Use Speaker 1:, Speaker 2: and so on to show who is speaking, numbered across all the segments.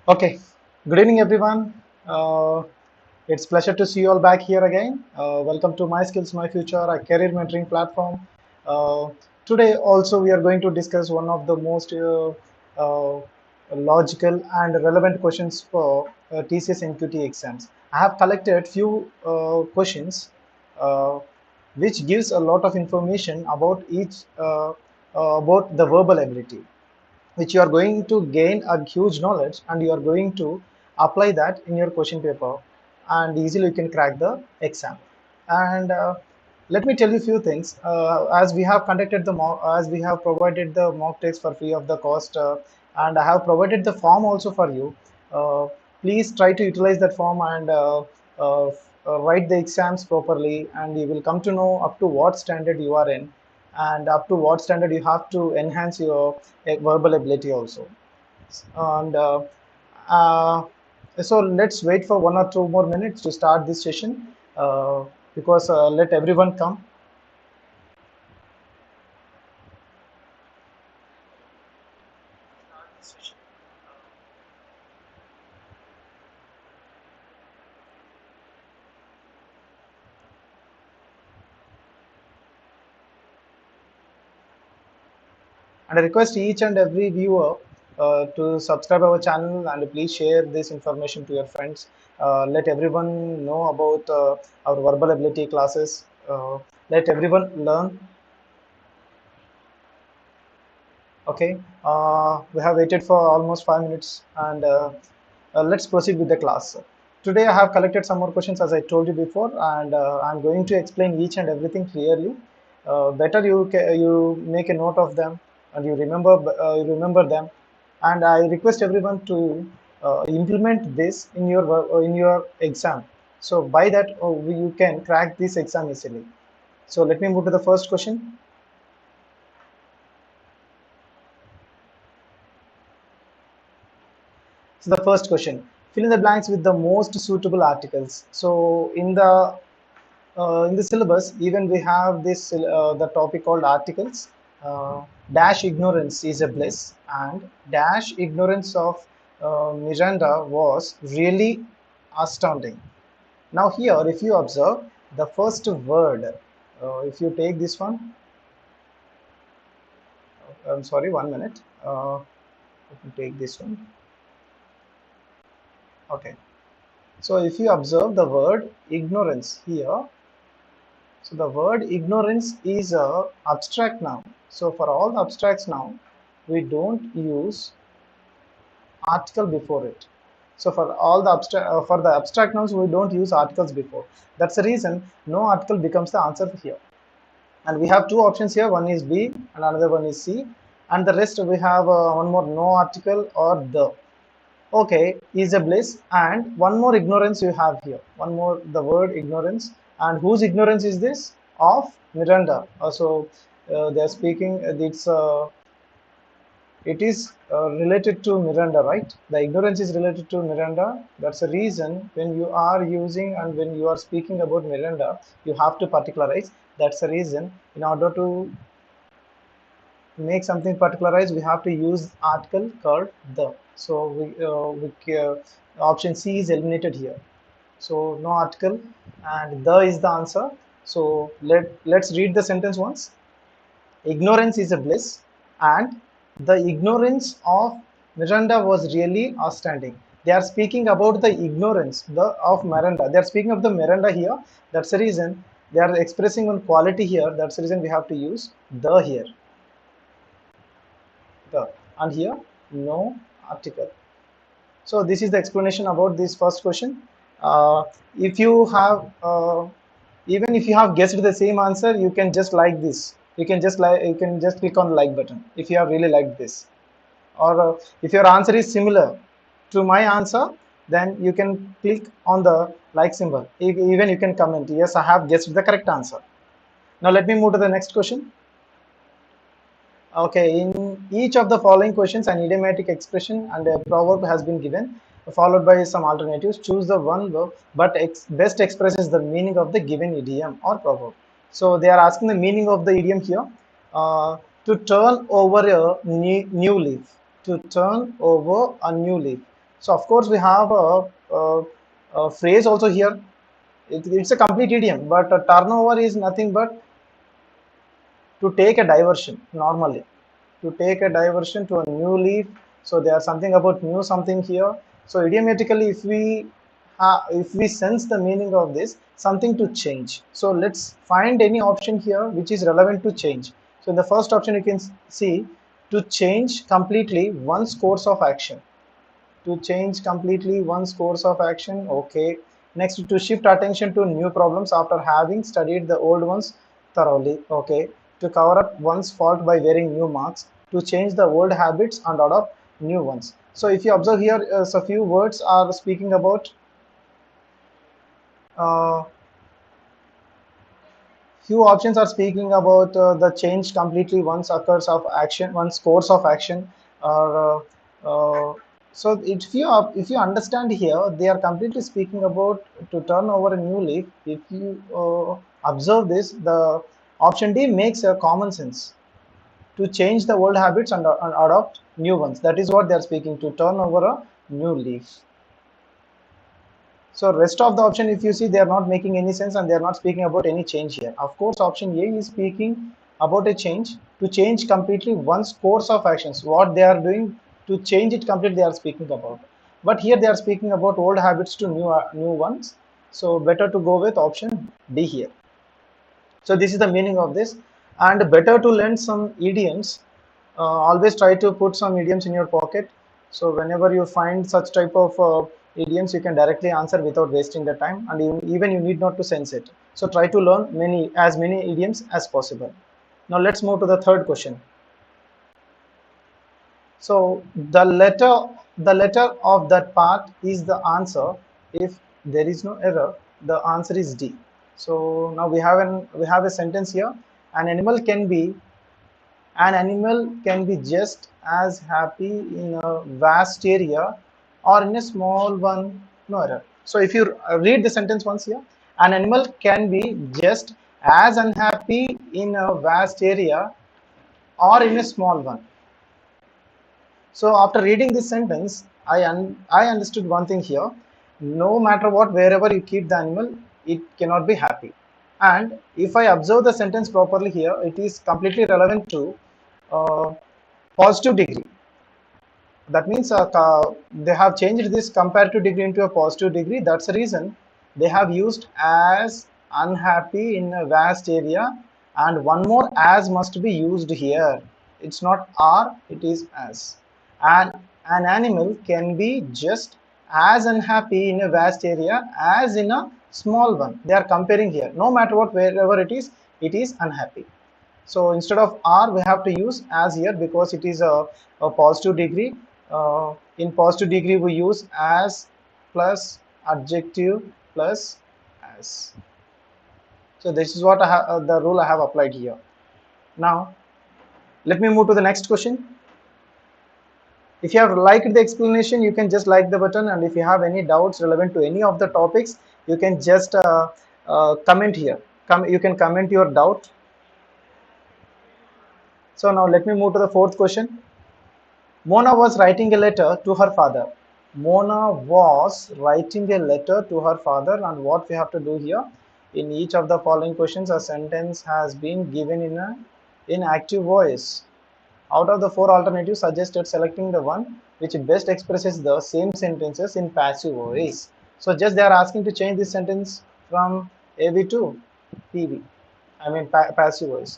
Speaker 1: Okay, good evening everyone. Uh, it's pleasure to see you all back here again. Welcome to My Skills, My Future, a career mentoring platform. Uh, Today also we are going to discuss one of the most uh, logical and relevant questions for TCS NQT exams. I have collected few questions uh, which gives a lot of information about each about the verbal ability which you are going to gain a huge knowledge and you are going to apply that in your question paper and easily you can crack the exam. And let me tell you a few things. As we have conducted the mock, as we have provided the mock tests for free of the cost, and I have provided the form also for you. uh, Please try to utilize that form and uh, write the exams properly, and you will come to know up to what standard you are in and up to what standard you have to enhance your verbal ability also. And uh, so let's wait for 1 or 2 more minutes to start this session, because let everyone come. And I request each and every viewer to subscribe our channel and please share this information to your friends. Let everyone know about our verbal ability classes. Let everyone learn. Okay, we have waited for almost 5 minutes, and let's proceed with the class. Today, I have collected some more questions as I told you before, and I'm going to explain each and everything clearly. Better you make a note of them and you remember them. And I request everyone to implement this in your exam. So by that, you can crack this exam easily. So let me move to the first question. So the first question, fill in the blanks with the most suitable articles. So in the syllabus, even we have this the topic called articles. Dash ignorance is a bliss, and dash ignorance of Miranda was really astounding. Now here, if you observe the first word, if you take this one, I'm sorry, 1 minute. Let me take this one. Okay. So if you observe the word ignorance here, so the word ignorance is a abstract noun. So for all the abstracts now, we don't use article before it. So for the abstract nouns, we don't use articles before. That's the reason no article becomes the answer here. And we have two options here. One is B and another one is C. And the rest we have one more, no article or the. Okay, is a bliss, and one more ignorance you have here. One more, the word ignorance, and whose ignorance is this? Of Miranda. Also, they are speaking. It is related to Miranda, right? The ignorance is related to Miranda. That's the reason when you are using and when you are speaking about Miranda, you have to particularize. That's the reason in order to make something particularized, we have to use article called the. So option C is eliminated here. So no article, and the is the answer. So let's read the sentence once. Ignorance is a bliss, and the ignorance of Miranda was really outstanding. They are speaking about the ignorance of Miranda. They are speaking of the Miranda here. That's the reason they are expressing one quality here. That's the reason we have to use the here. The, and here no article. So this is the explanation about this first question. If you have even if you have guessed the same answer, you can just like this. You can just click on like button if you have really liked this, or if your answer is similar to my answer, then you can click on the like symbol. Even you can comment, yes, I have guessed the correct answer. Now let me move to the next question. Okay, in each of the following questions, an idiomatic expression and a proverb has been given, followed by some alternatives. Choose the one but best expresses the meaning of the given idiom or proverb. So they are asking the meaning of the idiom here. To turn over a new leaf. To turn over a new leaf. So of course we have a phrase also here. It's a complete idiom, but a turnover is nothing but to take a diversion normally, to take a diversion to a new leaf. So there are something about new something here. So idiomatically, if we sense the meaning of this, something to change. So let's find any option here which is relevant to change. So in the first option you can see to change completely one's course of action, to change completely one's course of action. Okay. Next, to shift attention to new problems after having studied the old ones thoroughly. Okay. To cover up one's fault by wearing new marks, to change the old habits and adopt new ones. So if you observe here, so few words are speaking about uh, few options are speaking about the change completely one's occurs of action, one's course of action, or so if you understand here, they are completely speaking about to turn over a new leaf. If you observe this, the option D makes a common sense, to change the old habits and adopt new ones. That is what they are speaking, to turn over a new leaf. So rest of the option, if you see, they are not making any sense and they are not speaking about any change here. Of course, option A is speaking about a change, to change completely one's course of actions. What they are doing to change it completely, they are speaking about. But here they are speaking about old habits to new ones. So better to go with option D here. So this is the meaning of this. And better to learn some idioms. Always try to put some idioms in your pocket. So whenever you find such type of idioms, you can directly answer without wasting the time, and even you need not to sense it. So try to learn as many idioms as possible. Now let's move to the third question. So the letter of that part is the answer. If there is no error, the answer is D. So now we have a sentence here. An animal can be an animal can be just as happy in a vast area or in a small one. No error. So if you read the sentence once here, an animal can be just as unhappy in a vast area or in a small one. So after reading this sentence, I understood one thing here. No matter what, wherever you keep the animal, it cannot be happy. And if I observe the sentence properly here, it is completely relevant to uh, positive degree. That means they have changed this comparative degree into a positive degree. That's the reason they have used as unhappy in a vast area, and one more as must be used here. It's not are, it is as. And an animal can be just as unhappy in a vast area as in a small one. They are comparing here. No matter what, wherever it is unhappy. So instead of R, we have to use as here because it is a positive degree. In positive degree, we use as plus adjective plus as. So this is what the rule I have applied here. Now, let me move to the next question. If you have liked the explanation, you can just like the button, and if you have any doubts relevant to any of the topics, you can just comment here. You can comment your doubt. So now let me move to the fourth question. Mona was writing a letter to her father. Mona was writing a letter to her father, and what we have to do here, in each of the following questions, a sentence has been given in active voice. Out of the four alternatives suggested, selecting the one which best expresses the same sentences in passive voice. So just they are asking to change this sentence from AV to PV. I mean passive voice.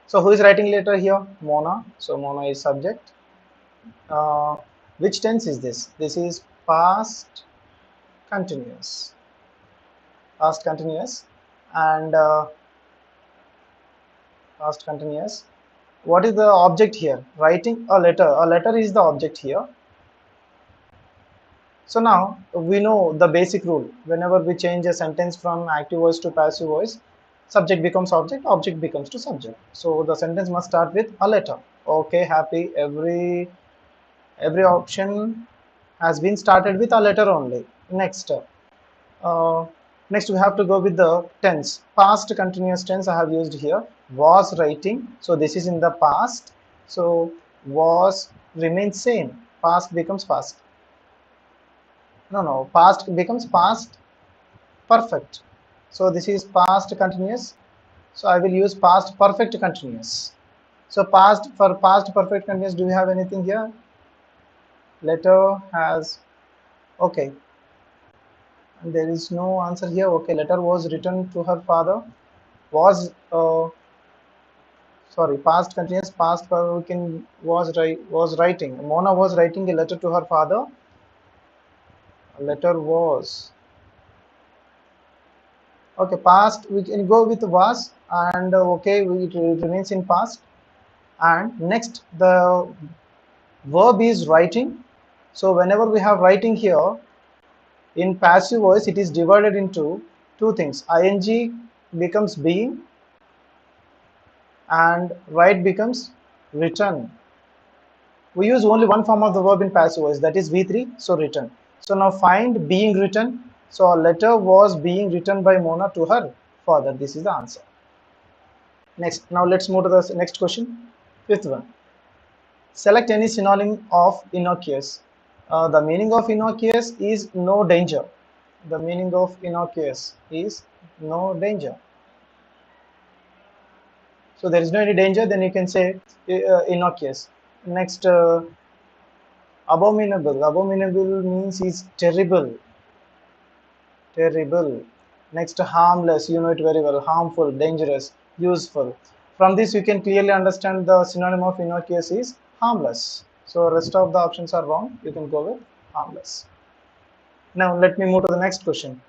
Speaker 1: So who is writing letter here? Mona. So Mona is subject. Uh, which tense is this? This is past continuous. Past continuous. And past continuous. What is the object here? Writing a letter. A letter is the object here. So now we know the basic rule. Whenever we change a sentence from active voice to passive voice, subject becomes object becomes to subject. So the sentence must start with a letter. Okay, happy. Every option has been started with a letter only. Uh, next we have to go with the tense. Past continuous tense I have used here. Was writing. So this is in the past. So was remains same. Past becomes past. No, past becomes past perfect. So this is past continuous. So I will use past perfect continuous. So for past perfect continuous, do you have anything here? Letter has, okay, and there is no answer here. Okay, letter was written to her father. Was sorry, past continuous, past perfect was writing. Mona was writing a letter to her father. A letter was, okay, past we can go with was, and okay, it remains in past. And next the verb is writing. So whenever we have writing here in passive voice, it is divided into two things. Ing becomes being and write becomes written. We use only one form of the verb in passive voice, that is V3, so written. So now find being written. So a letter was being written by Mona to her father. This is the answer. Next, now let's move to the next question. Fifth one. Select any synonym of innocuous. The meaning of innocuous is no danger. The meaning of innocuous is no danger. So there is no any danger, then you can say innocuous. Next, abominable. Abominable means is terrible. Terrible. Next, harmless. You know it very well. Harmful, dangerous, useful. From this, you can clearly understand the synonym of innocuous is harmless. So rest of the options are wrong. You can go with harmless. Now let me move to the next question.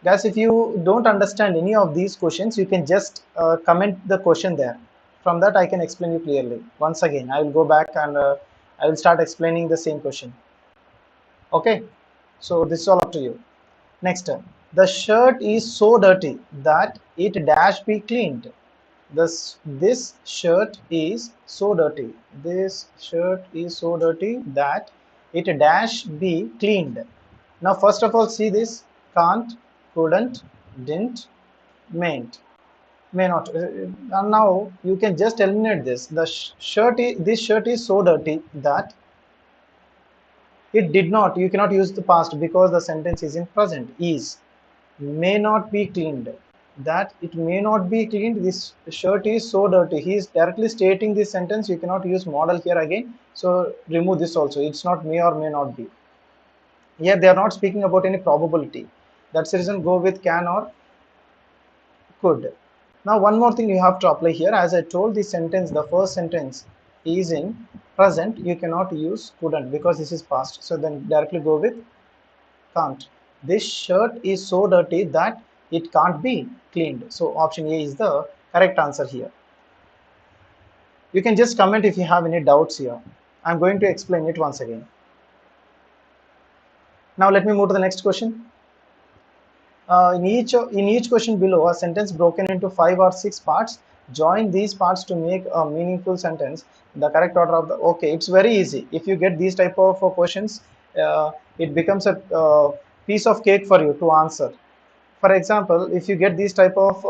Speaker 1: Guys, if you don't understand any of these questions, you can just comment the question there. From that, I can explain you clearly. Once again, I will go back and I will start explaining the same question. Okay, so this is all up to you. Next, the shirt is so dirty that it dash be cleaned. This shirt is so dirty. This shirt is so dirty that it dash be cleaned. Now, first of all, see this: can't, couldn't, didn't, mayn't, may not. And now you can just eliminate this. This shirt is so dirty that it did not. You cannot use the past because the sentence is in present. Is, may not be cleaned. That it may not be cleaned. This shirt is so dirty. He is directly stating this sentence. You cannot use model here again. So remove this also. It's not may or may not be. Here they are not speaking about any probability. That's the reason go with can or could. Now one more thing you have to apply here. As I told, the sentence, the first sentence is in present. You cannot use couldn't because this is past. So then directly go with can't. This shirt is so dirty that it can't be cleaned. So option A is the correct answer here. You can just comment if you have any doubts here. I'm going to explain it once again. Now let me move to the next question. In each question below, a sentence broken into 5 or 6 parts. Join these parts to make a meaningful sentence. The correct order of the, okay, it's very easy. If you get these type of questions, it becomes a piece of cake for you to answer. For example, if you get these type of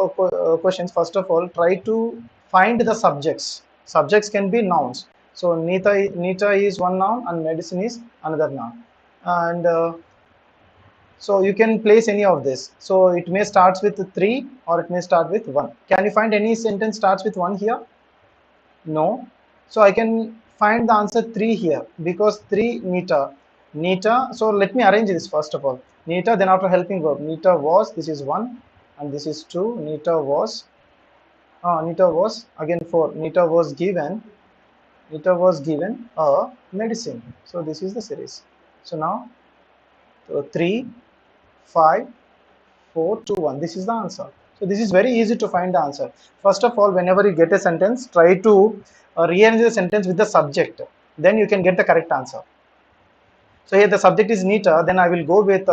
Speaker 1: questions, first of all, try to find the subjects. Subjects can be nouns. So Nita is one noun and medicine is another noun. And so you can place any of this. So it may starts with 3 or it may start with 1. Can you find any sentence starts with 1 here? No. So I can find the answer 3 here because 3 Nita. Nita. So let me arrange this first of all. Nita, then after helping verb. Nita was, this is 1 and this is 2. Nita was again 4. Nita was given a medicine. So this is the series. So now 3, 5, 4, 2, 1. This is the answer. So this is very easy to find the answer. First of all, whenever you get a sentence, try to rearrange the sentence with the subject. Then you can get the correct answer. So here the subject is Nita. Then I will go with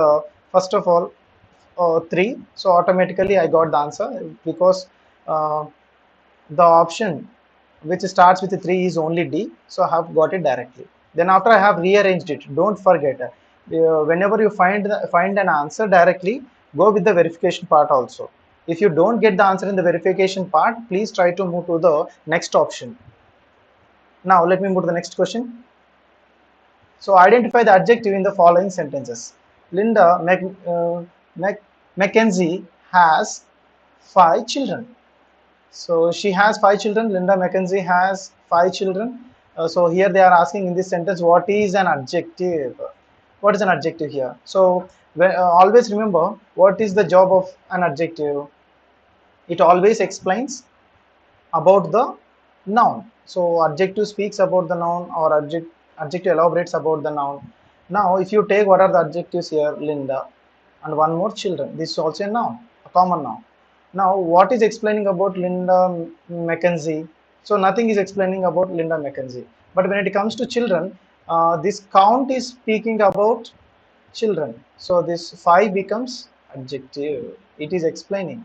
Speaker 1: first of all 3. So automatically I got the answer because the option which starts with 3 is only D. So I have got it directly. Then after I have rearranged it, don't forget whenever you find an answer directly, go with the verification part also. If you don't get the answer in the verification part, please try to move to the next option. Now let me move to the next question. So identify the adjective in the following sentences. Linda Mackenzie has 5 children. So she has 5 children. Linda Mackenzie has 5 children. So here they are asking in this sentence, what is an adjective? What is an adjective here? So always remember, what is the job of an adjective? It always explains about the noun. So adjective speaks about the noun, or adjective elaborates about the noun. Now, if you take what are the adjectives here, Linda, and one more children, this is also a noun, a common noun. Now, what is explaining about Linda Mackenzie? So nothing is explaining about Linda Mackenzie. But when it comes to children, this count is speaking about children. So this 5 becomes adjective. It is explaining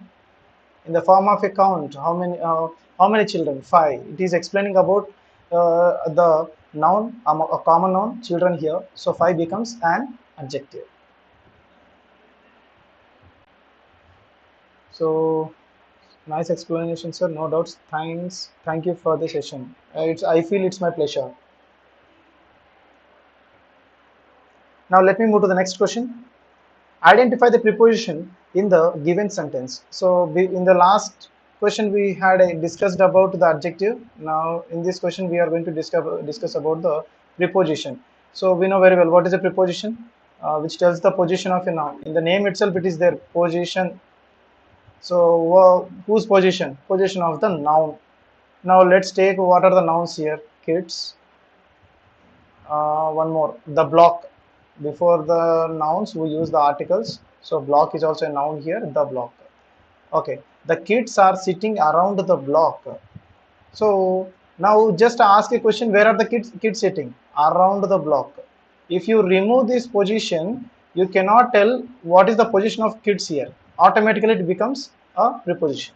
Speaker 1: in the form of a count. How many children? 5. It is explaining about the noun, a common noun, children here. So 5 becomes an adjective. So nice explanation, sir. No doubts. Thanks. Thank you for the session. I feel it's my pleasure. Now let me move to the next question. Identify the preposition in the given sentence. So in the last question we had discussed about the adjective. Now in this question we are going to discuss about the preposition. So we know very well what is a preposition, which tells the position of a noun. In the name itself it is their position. So whose position? Position of the noun. Now let's take what are the nouns here. Kids. One more, the block. Before the nouns we use the articles, so block is also a noun here, the block. Okay, the kids are sitting around the block. So now just ask a question, where are the kids sitting? Around the block. If you remove this position, you cannot tell what is the position of kids here. Automatically it becomes a preposition.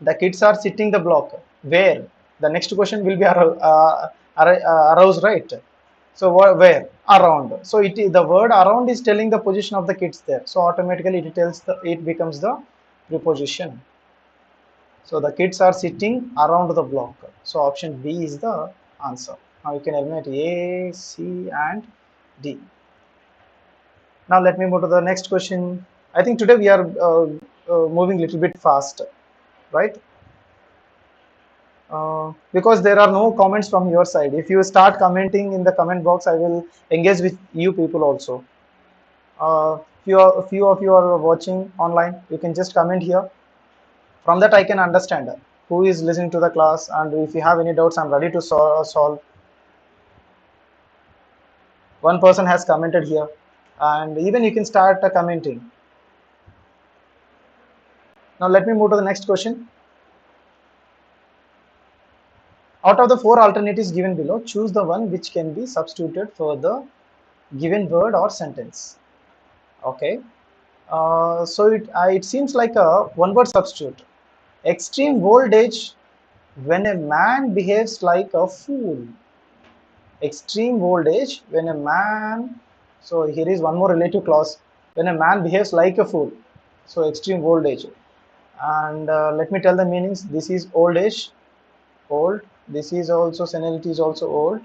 Speaker 1: The kids are sitting the block. Where? The next question will be aroused, right? So where? Around. So the word around is telling the position of the kids there. So automatically it becomes the preposition. So the kids are sitting around the block. So option B is the answer. Now you can eliminate A, C, and D. Now let me move to the next question. I think today we are moving a little bit fast, right? Because there are no comments from your side. If you start commenting in the comment box, I will engage with you people also. Few of you are watching online. You can just comment here. From that, I can understand who is listening to the class, and if you have any doubts, I'm ready to solve. One person has commented here, and even you can start commenting. Now let me move to the next question. Out of the 4 alternatives given below, choose the one which can be substituted for the given word or sentence. Okay. So it seems like a one word substitute. Extreme old age when a man behaves like a fool. Extreme old age when a man, so here is one more relative clause, when a man behaves like a fool. So extreme old age. And let me tell the meanings. This is old age, old. This is also senility is also old.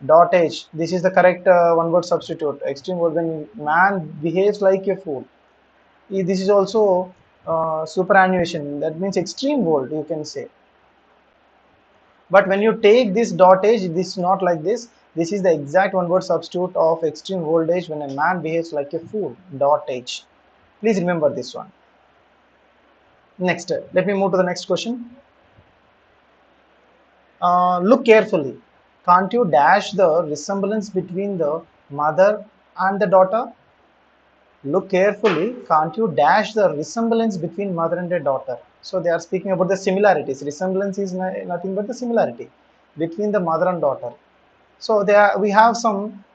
Speaker 1: Dot age. This is the correct one word substitute. Extreme old when man behaves like a fool. This is also superannuation. That means extreme old, you can say. But when you take this dot age, this is not like this. This is the exact one word substitute of extreme old age when a man behaves like a fool. Dot age. Please remember this one. Next, let me move to the next question. Look carefully. Can't you dash the resemblance between the mother and the daughter? Look carefully. Can't you dash the resemblance between mother and a daughter? So they are speaking about the similarities. Resemblance is nothing but the similarity between the mother and daughter. So we have some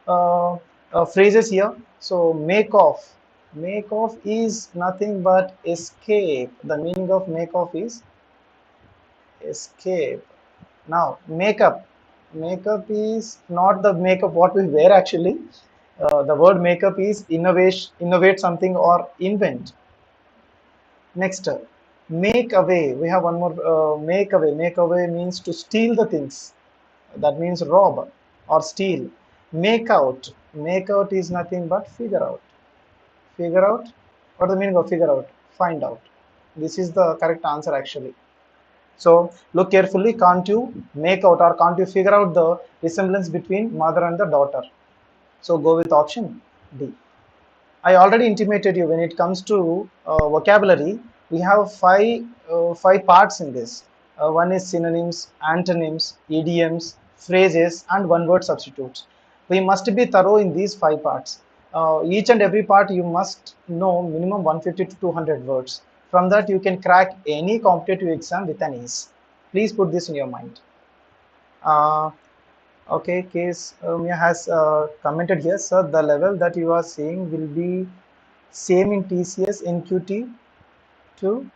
Speaker 1: phrases here. So make off. Make off is nothing but escape. The meaning of make off is escape. Now makeup. Makeup is not the makeup what we wear actually. The word makeup is innovate something or invent. Next, make away. We have one more. Make away. Make away means to steal the things. That means rob or steal. Make out is nothing but figure out. Figure out. What is the meaning of figure out? Find out. This is the correct answer actually. So look carefully. Can't you make out or can't you figure out the resemblance between mother and the daughter? So go with option D. I already intimated you when it comes to vocabulary, we have five parts in this. One is synonyms, antonyms, idioms, phrases, and one-word substitutes. We must be thorough in these five parts. Each and every part you must know minimum 150 to 200 words. From that you can crack any competitive exam with an ease. Please put this in your mind. Uh, Okay, Case Mia has commented here, sir. The level that you are saying will be same in TCS NQT too.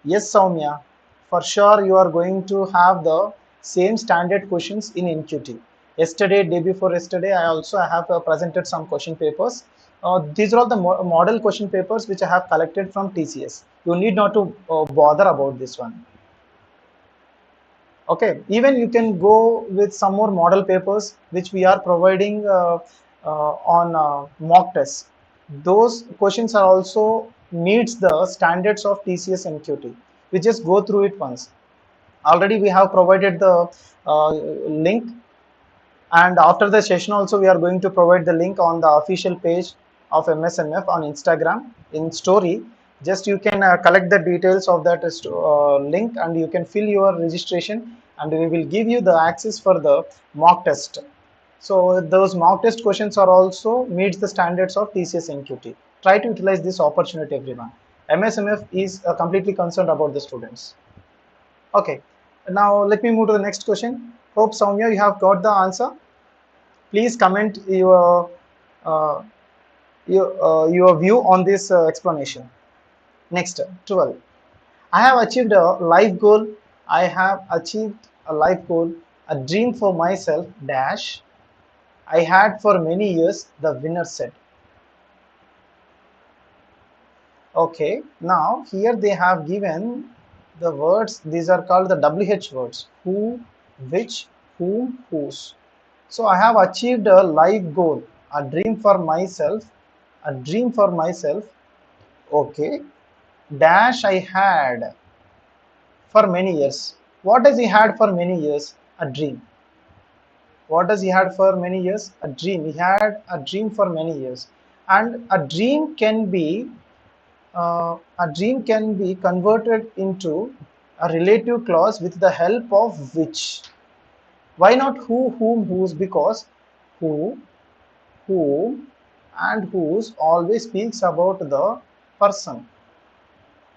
Speaker 1: Yes, Soumya, for sure you are going to have the same standard questions in NQT. Yesterday, day before yesterday, I also have presented some question papers. These are all the model question papers which I have collected from TCS. You need not to bother about this one. Okay, even you can go with some more model papers which we are providing on mock tests. Those questions are also meets the standards of TCS NQT. We just go through it once. Already we have provided the link, and after the session also we are going to provide the link on the official page of MSMF on Instagram in story. Just you can collect the details of that link and you can fill your registration and we will give you the access for the mock test. So those mock test questions are also meets the standards of TCS NQT. Try to utilize this opportunity, everyone. MSMF is completely concerned about the students. Okay, now let me move to the next question. Hope Soumya you have got the answer. Please comment uh, your view on this explanation. Next, 12. I have achieved a life goal. I have achieved a life goal, a dream for myself, dash. I had for many years, the winner said. Okay, now here they have given the words, these are called the WH words. Who, which, whom, whose. So I have achieved a life goal, a dream for myself, a dream for myself. Okay, dash I had for many years. What does he had for many years? A dream. What does he had for many years? A dream. He had a dream for many years, and a dream can be converted into a relative clause with the help of which. Why not who, whom, whose? Because who, whom, and whose always speaks about the person.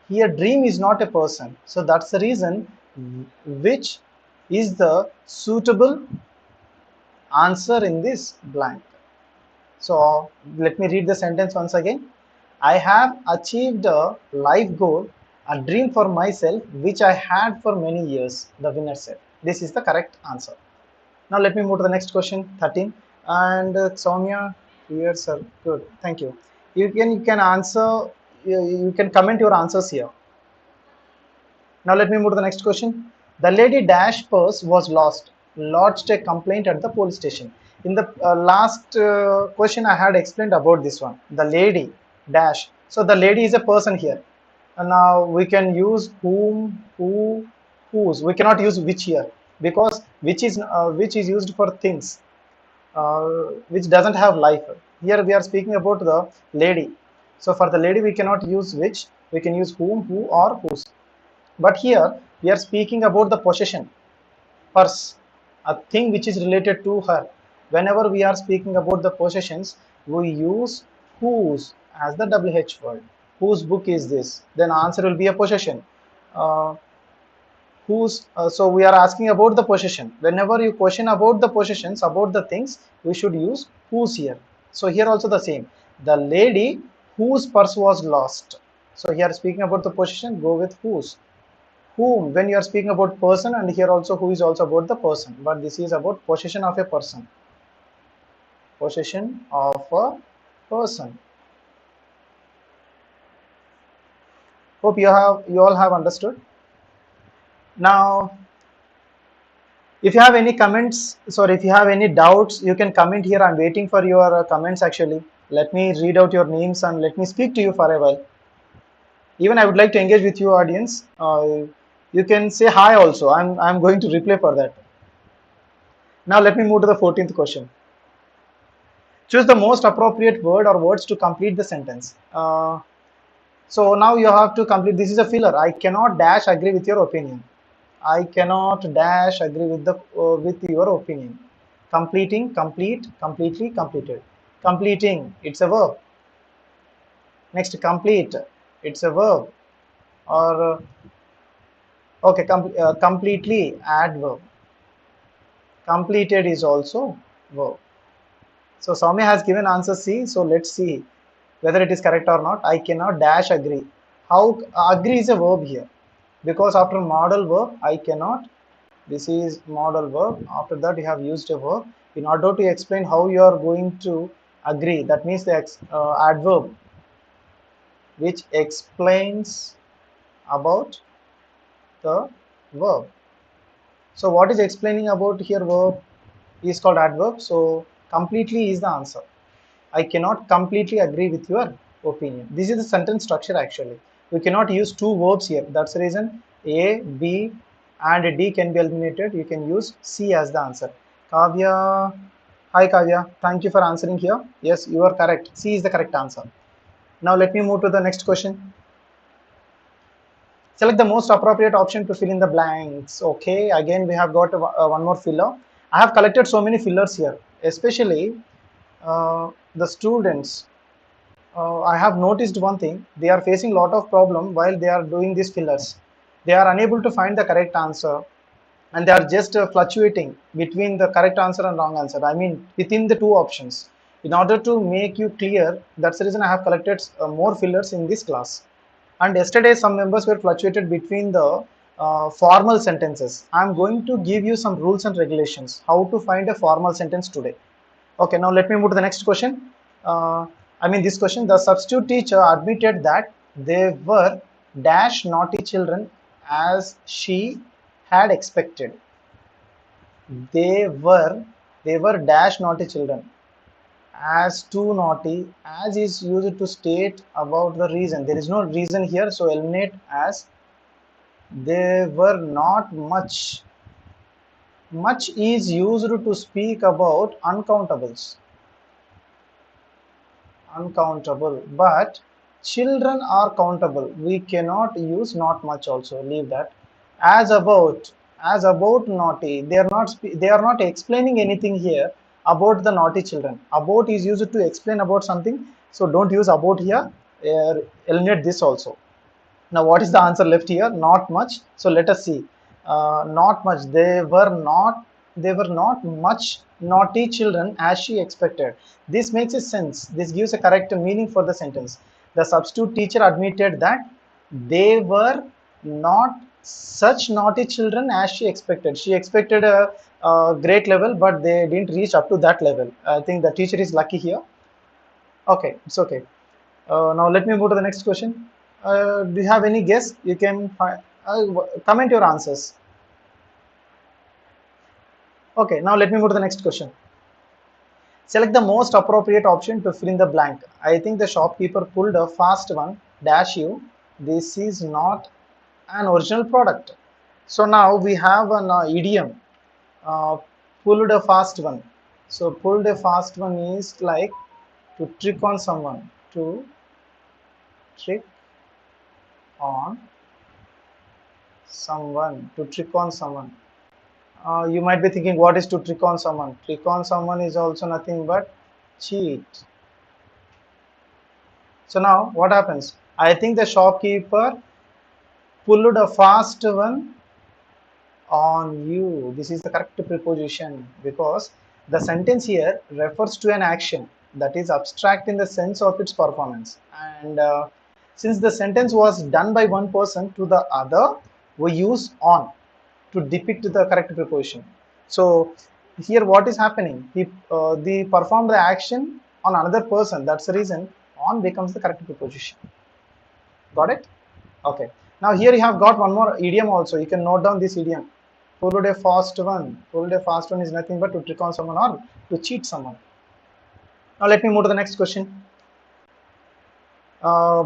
Speaker 1: Here, dream is not a person, so that's the reason which is the suitable answer in this blank. So let me read the sentence once again. I have achieved a life goal, a dream for myself, which I had for many years, the winner said. This is the correct answer. Now let me move to the next question, 13. And Soumya, here, sir. Good, thank you. You can answer. You can comment your answers here. Now let me move to the next question. The lady dash purse was lost. Lodged a complaint at the police station. In the last question, I had explained about this one. The lady dash. So the lady is a person here. And now we can use whom, who, whose. We cannot use which here because which is used for things which doesn't have life. Here we are speaking about the lady. So for the lady, we cannot use which. We can use whom, who, or whose. But here we are speaking about the possession, purse, a thing which is related to her. Whenever we are speaking about the possessions, we use whose as the WH word. Whose book is this? Then answer will be a possession. Uh, so we are asking about the possession. Whenever you question about the possessions, about the things, we should use whose here. So here also the same. The lady whose purse was lost. So here speaking about the possession, go with whose. Whom, when you are speaking about person, and here also who is also about the person, but this is about possession of a person. Possession of a person. Hope you all have understood. Now If you have any comments, sorry, if you have any doubts, you can comment here. I'm waiting for your comments actually. Let me read out your names and let me speak to you for a while. Even I would like to engage with you, audience. You can say hi also. I'm going to reply for that. Now let me move to the 14th question. Choose the most appropriate word or words to complete the sentence. So now you have to complete. This is a filler. I cannot dash agree with your opinion. I cannot dash agree with your opinion. Completing, complete, completely, completed. Completing, it's a verb. Next, complete, it's a verb. Or okay, completely, adverb. Completed is also verb. So Soumya has given answer C. So let's see whether it is correct or not. I cannot dash agree. How agree is a verb here, because after modal verb I cannot. This is modal verb. After that you have used a verb in order to explain how you are going to agree. That means the adverb which explains about the verb. So what is explaining about here verb is called adverb. So completely is the answer. I cannot completely agree with your opinion. This is the sentence structure actually. We cannot use two verbs here. That's the reason A, B and D can be eliminated. You can use C as the answer. Kavya, hi Kavya. Thank you for answering here. Yes, you are correct. C is the correct answer. Now let me move to the next question. Select the most appropriate option to fill in the blanks. Okay, again we have got one more filler. I have collected so many fillers here, especially the students. I have noticed one thing. They are facing a lot of problem while they are doing these fillers. They are unable to find the correct answer, and they are just fluctuating between the correct answer and wrong answer. I mean, within the two options. In order to make you clear, that's the reason I have collected more fillers in this class. And yesterday, some members were fluctuated between the formal sentences. I'm going to give you some rules and regulations how to find a formal sentence today. Okay, now let me move to the next question. Uh, this question, the substitute teacher admitted that they were dash naughty children as she had expected. They were they were dash naughty children as too naughty, as is used to state about the reason. There is no reason here, so eliminate as. They were not much. Much is used to speak about uncountables. Uncountable, but children are countable. We cannot use not much also, leave that. As about naughty, they are not explaining anything here about the naughty children. About is used to explain about something, so don't use about here. Eliminate this also. Now, what is the answer left here? Not much. So let us see. Not much. They were not much naughty children as she expected. This makes a sense. This gives a correct meaning for the sentence. The substitute teacher admitted that they were not such naughty children as she expected. She expected a great level, but they didn't reach up to that level. I think the teacher is lucky here. Okay, it's okay. Now let me move to the next question. Do you have any guess? You can comment your answers. Okay, now let me move to the next question. Select the most appropriate option to fill in the blank. I think the shopkeeper pulled a fast one. Dash you. This is not an original product. So now we have an idiom. Uh, Pulled a fast one. So pulled a fast one is like to trick on someone. To trick on someone. To trick on someone. You might be thinking, what is to trick on someone? Trick on someone is also nothing but cheat. So now what happens? I think the shopkeeper pulled a fast one on you. This is the correct preposition because the sentence here refers to an action that is abstract in the sense of its performance. And since the sentence was done by one person to the other, we use on to depict the correct preposition. So here what is happening? They perform the action on another person. That's the reason on becomes the correct preposition. Got it? Okay. Now here you have got one more idiom also. You can note down this idiom. Full day fast one. Full day fast one is nothing but to trick on someone or to cheat someone. Now let me move to the next question.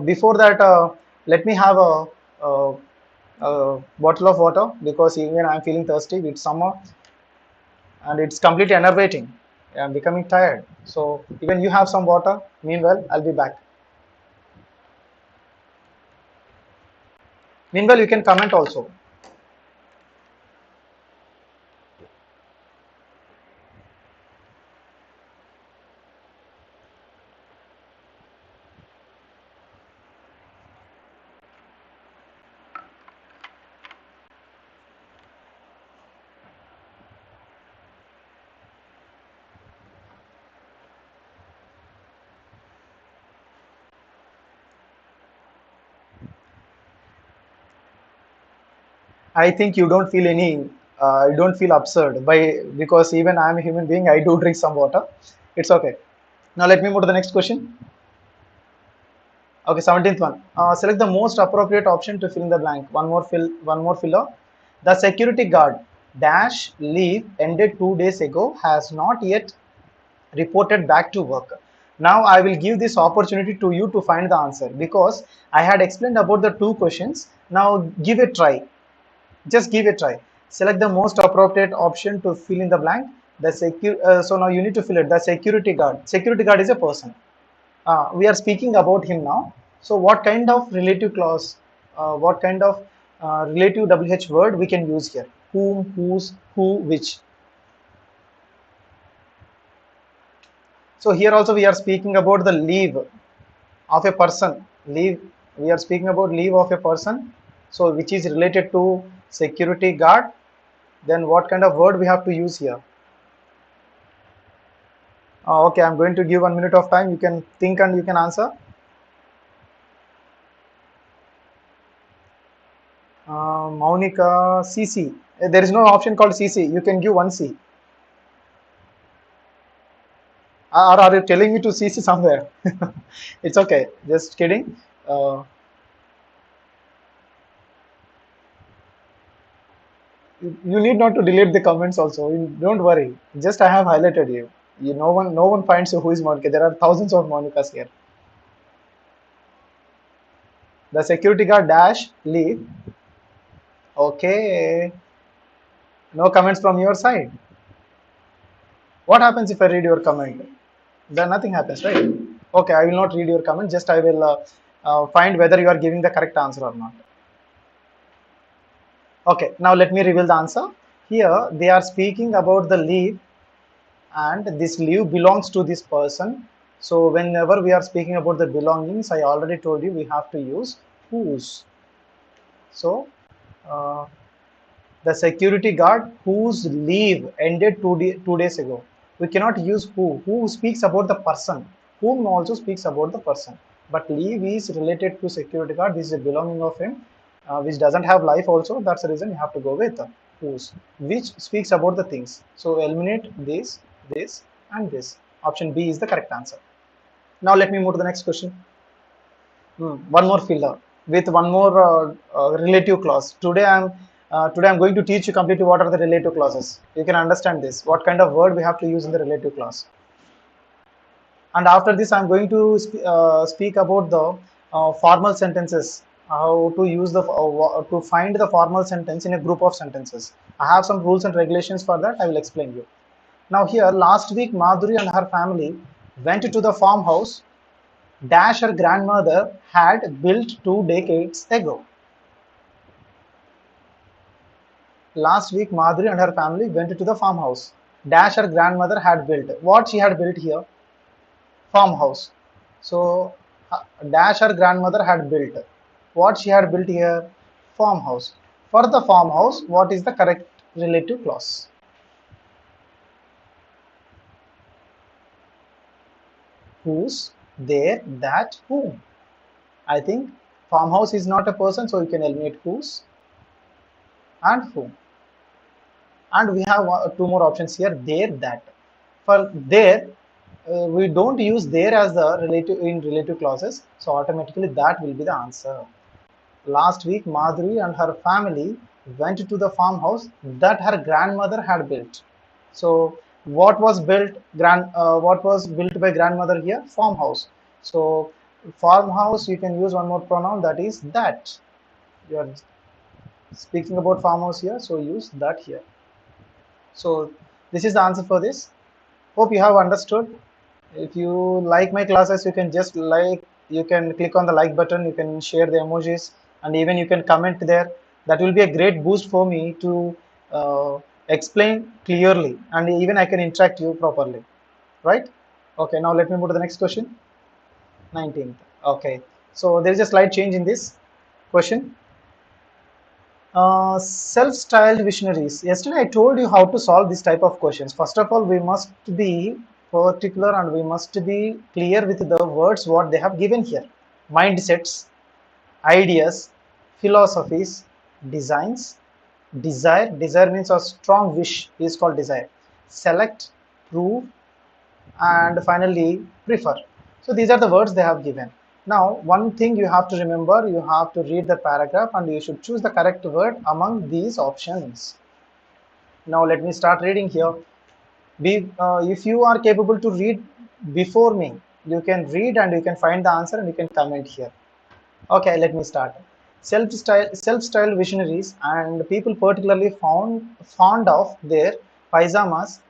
Speaker 1: Before that, let me have a bottle of water because even I'm feeling thirsty. It's summer and it's completely enervating. I'm becoming tired. So even you have some water. Meanwhile, I'll be back. Meanwhile, you can comment also. I think you don't feel you don't feel absurd by because even I'm a human being. I do drink some water. It's okay. Now let me move to the next question. Okay, 17th one. Select the most appropriate option to fill in the blank. One more filler. The security guard dash leave ended 2 days ago has not yet reported back to work. Now I will give this opportunity to you to find the answer because I had explained about the two questions. Now give a try. Just give a try. Select the most appropriate option to fill in the blank. So now you need to fill it. The security guard. Security guard is a person. We are speaking about him now. So what kind of relative clause, what kind of relative WH word we can use here? Whom, whose, who, which. So here also we are speaking about the leave of a person. Leave. We are speaking about leave of a person. So which is related to security guard. Then what kind of word we have to use here? Okay, I'm going to give 1 minute of time. You can think and you can answer. Maunika, CC. There is no option called CC. You can give one C. Or are you telling me to CC somewhere? It's okay. Just kidding. You need not to delete the comments also. Don't worry. Just I have highlighted you. No one finds you who is Monica. There are thousands of Monicas here. The security guard dash leave. Okay. No comments from your side. What happens if I read your comment? Then nothing happens, right? Okay, I will not read your comment. Just I will find whether you are giving the correct answer or not. Okay, now let me reveal the answer. Here they are speaking about the leave and this leave belongs to this person. So whenever we are speaking about the belongings, I already told you we have to use whose. So uh, the security guard whose leave ended 2 days ago. We cannot use who. Who speaks about the person. Whom also speaks about the person. But leave is related to security guard. This is a belonging of him, which doesn't have life also. That's the reason you have to go with whose, which speaks about the things. So eliminate this, and this. Option B is the correct answer. Now let me move to the next question. One more filler with one more relative clause. Today I'm going to teach you completely what are the relative clauses. You can understand this. What kind of word we have to use in the relative clause. And after this, I'm going to speak about the formal sentences. How to use to find the formal sentence in a group of sentences. I have some rules and regulations for that. I will explain you. Now here, last week, Madhuri and her family went to the farmhouse dash her grandmother had built 2 decades ago. Last week, Madhuri and her family went to the farmhouse dash her grandmother had built. What she had built here? Farmhouse. So dash her grandmother had built. What she had built here? Farmhouse. For the farmhouse, what is the correct relative clause? Whose, their, that, whom. I think farmhouse is not a person, so you can eliminate whose and whom. And we have two more options here, there, that. For there, we don't use there as the relative in relative clauses, so automatically that will be the answer. Last week, Madhuri and her family went to the farmhouse that her grandmother had built. So what was built by grandmother here? Farmhouse. So farmhouse, you can use one more pronoun, that is that. You are speaking about farmhouse here, so use that here. So this is the answer for this. Hope you have understood. If you like my classes, you can just like, you can click on the like button, you can share the emojis, and even you can comment there. That will be a great boost for me to explain clearly, and even I can interact you properly, right? Okay, now let me move to the next question. 19th. Okay, so there is a slight change in this question. Self-styled visionaries. Yesterday I told you how to solve this type of questions. First of all, we must be particular and we must be clear with the words what they have given here. Mindsets, ideas, philosophies, designs, desire. Desire means a strong wish is called desire. Select, prove, and finally prefer. So these are the words they have given. Now one thing you have to remember, you have to read the paragraph and you should choose the correct word among these options. Now let me start reading here. If you are capable to read before me, you can read and you can find the answer and you can comment here. Okay, let me start. Self-styled visionaries and people particularly fond of their pyjamas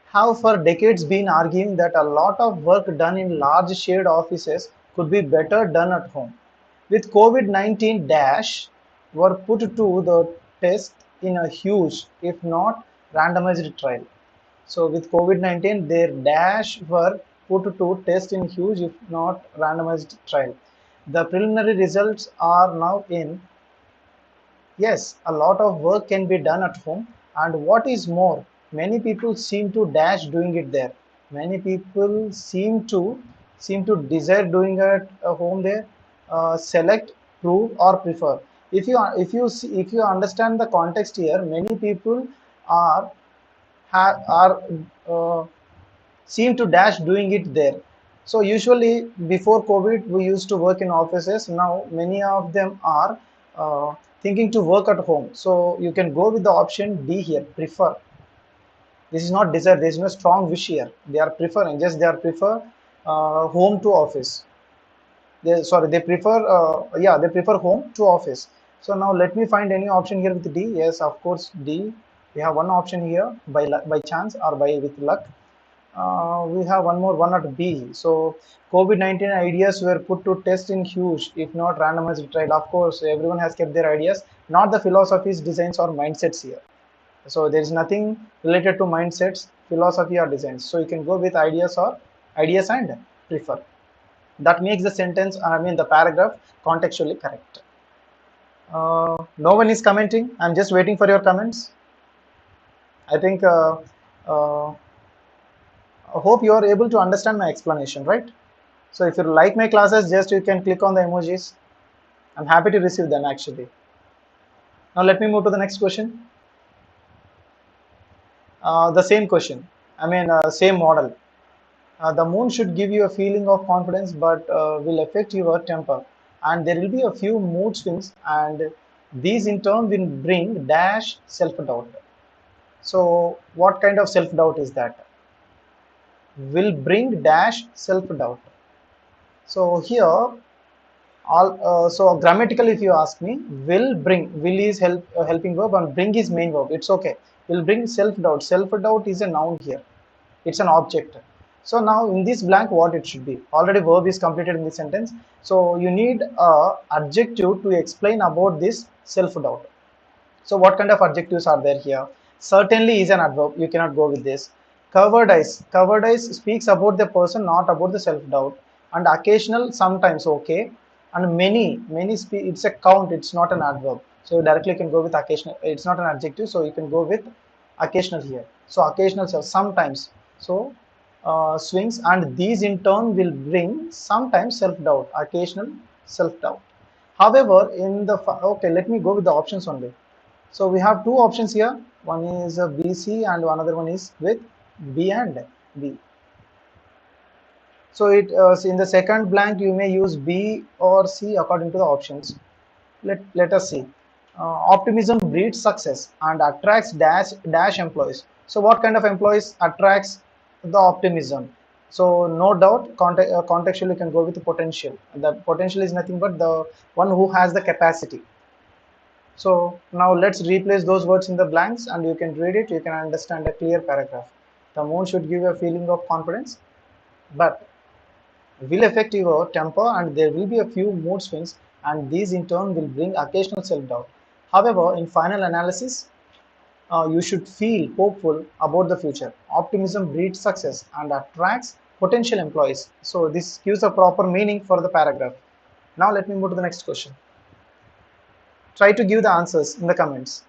Speaker 1: have for decades been arguing that a lot of work done in large shared offices could be better done at home. With COVID-19 dash were put to the test in a huge, if not randomized trial. So with COVID-19, their dash were put to test in huge, if not randomized trial. The preliminary results are now in. Yes, a lot of work can be done at home, and what is more, many people seem to dash doing it there. Many people seem to desire doing it at home there. Select, prove, or prefer. If you understand the context here, many people are are uh, seem to dash doing it there. So usually before COVID, we used to work in offices. Now many of them are thinking to work at home. So you can go with the option D here, prefer. This is not desire. There is no strong wish here. They are preferring. Just they are prefer home to office. They prefer. Yeah, they prefer home to office. So now let me find any option here with D. Yes, of course D. We have one option here by chance or by with luck. We have one more one at B. So COVID-19 ideas were put to test in huge, if not randomized trial. Of course, everyone has kept their ideas, not the philosophies, designs, or mindsets here. So there is nothing related to mindsets, philosophy, or designs. So you can go with ideas and prefer. That makes the sentence, I mean the paragraph, contextually correct. No one is commenting. I'm just waiting for your comments. I think. Uh, I hope you are able to understand my explanation, right? So if you like my classes, just you can click on the emojis. I'm happy to receive them actually. Now let me move to the next question. The same question. Same model. The moon should give you a feeling of confidence, but will affect your temper. And there will be a few mood swings, and these in turn will bring dash self-doubt. So what kind of self-doubt is that? Will bring dash self-doubt. So here so grammatical, if you ask me, will is helping verb and bring is main verb. It's okay. Will bring self-doubt. Self-doubt is a noun here. It's an object. So now in this blank, what it should be? Already verb is completed in this sentence. So you need a adjective to explain about this self-doubt. So what kind of adjectives are there here? Certainly is an adverb. You cannot go with this. Cowardice. Cowardice speaks about the person, not about the self-doubt. And occasional, sometimes okay. And many speak. It's a count. It's not an adverb. So you directly can go with occasional. It's not an adjective. So you can go with occasional here. So occasional, so sometimes. So swings, and these in turn will bring sometimes self-doubt. Occasional self-doubt. However, in the okay, let me go with the options only. So we have two options here. One is BC and another one is with B and B. So in the second blank you may use B or C according to the options. Let us see. Optimism breeds success and attracts dash employees. So what kind of employees attracts the optimism? So no doubt, contextually you can go with the potential. The potential is nothing but the one who has the capacity. So now let's replace those words in the blanks and you can read it, you can understand a clear paragraph. The moon should give you a feeling of confidence, but will affect your temper and there will be a few mood swings and these in turn will bring occasional self-doubt. However, in final analysis, you should feel hopeful about the future. Optimism breeds success and attracts potential employees. So this gives a proper meaning for the paragraph. Now let me move to the next question. Try to give the answers in the comments.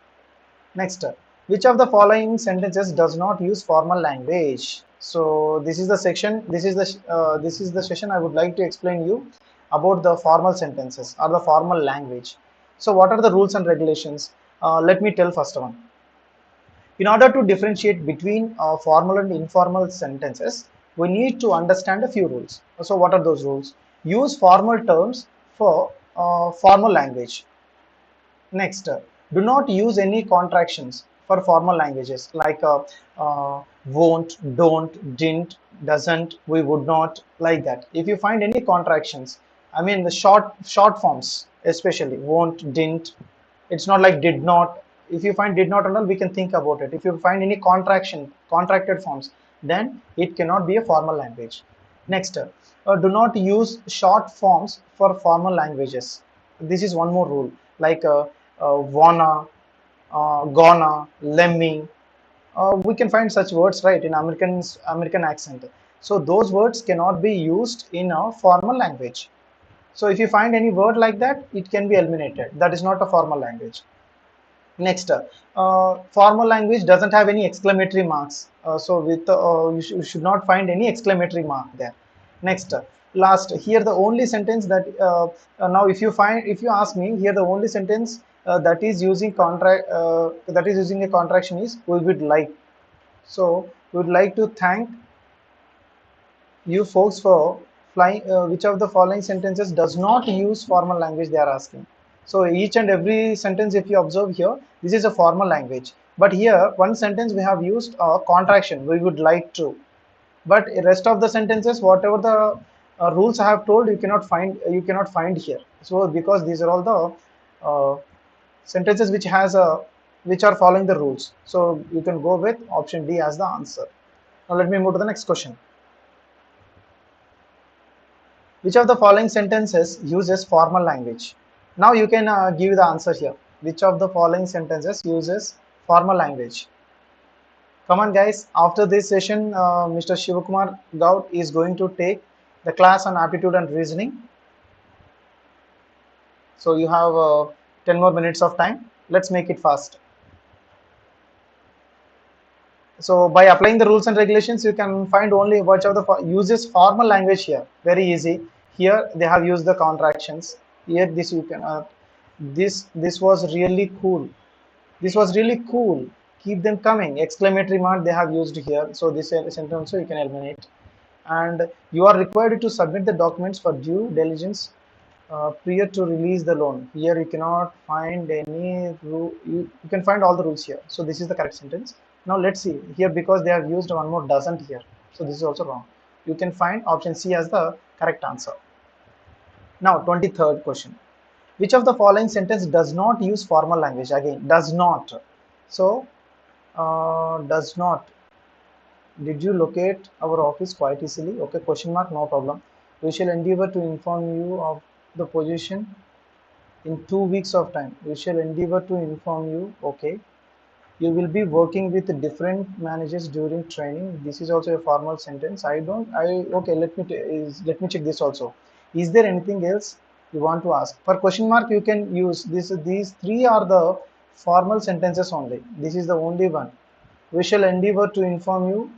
Speaker 1: Next, which of the following sentences does not use formal language? So this is the section. This is the session I would like to explain you about the formal sentences or the formal language. So what are the rules and regulations? Let me tell first one. In order to differentiate between formal and informal sentences, we need to understand a few rules. So what are those rules? Use formal terms for formal language. Next, do not use any contractions for formal languages like won't, don't, didn't, doesn't, we would not, like that. If you find any contractions, I mean the short forms, especially won't, didn't, it's not like did not. If you find did not and all, we can think about it. If you find any contracted forms, then it cannot be a formal language. Next, do not use short forms for formal languages. This is one more rule, like wanna, gonna, lemming. We can find such words right in American accent. So those words cannot be used in a formal language. So if you find any word like that, it can be eliminated. That is not a formal language. Next, formal language doesn't have any exclamatory marks. So with you should not find any exclamatory mark there. Next, last, here the only sentence that now if you ask me here, the only sentence that is using a contraction is we would like. So we would like to thank you folks for flying. Which of the following sentences does not use formal language, they are asking. So each and every sentence, if you observe here, this is a formal language, but here one sentence we have used a contraction, we would like to. But rest of the sentences, whatever the rules I have told, you cannot find here. So because these are all the sentences which are following the rules, so you can go with option D as the answer. Now let me move to the next question. Which of the following sentences uses formal language? Now you can give the answer here. Which of the following sentences uses formal language? Come on guys, after this session, Mr. Shivakumar Gaud is going to take the class on aptitude and reasoning. So you have 10 more minutes of time. Let's make it fast. So by applying the rules and regulations, you can find only which of the uses formal language here. Very easy. Here they have used the contractions. Here this you can this was really cool. This was really cool. Keep them coming. Exclamatory mark they have used here. So this sentence also you can eliminate. And you are required to submit the documents for due diligence prior to release the loan. Here you cannot find any rule. You can find all the rules here. So this is the correct sentence. Now let's see here, because they have used one more doesn't here. So this is also wrong. You can find option C as the correct answer. Now 23rd question. Which of the following sentence does not use formal language? Again, does not. So does not. Did you locate our office quite easily? Okay, question mark, no problem. We shall endeavor to inform you of the position in 2 weeks of time. We shall endeavor to inform you. Okay. You will be working with different managers during training. This is also a formal sentence. Okay, let me check this also. Is there anything else you want to ask? For question mark, you can use this. These three are the formal sentences only. This is the only one. We shall endeavor to inform you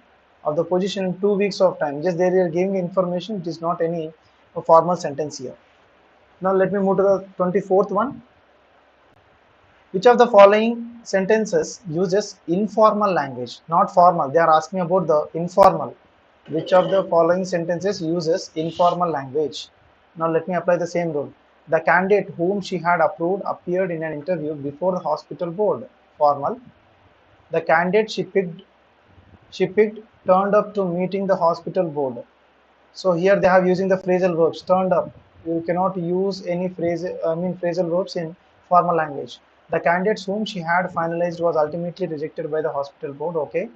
Speaker 1: of the position in 2 weeks of time. Just they are giving information. It is not any formal sentence here. Now let me move to the 24th one. Which of the following sentences uses informal language, not formal? They are asking about the informal. Which of the following sentences uses informal language? Now let me apply the same rule. The candidate whom she had approved appeared in an interview before the hospital board. Formal. The candidate she picked turned up to meeting the hospital board. So here they have using the phrasal verbs turned up. You cannot use any phrasal verbs in formal language. The candidates whom she had finalized was ultimately rejected by the hospital board. Okay.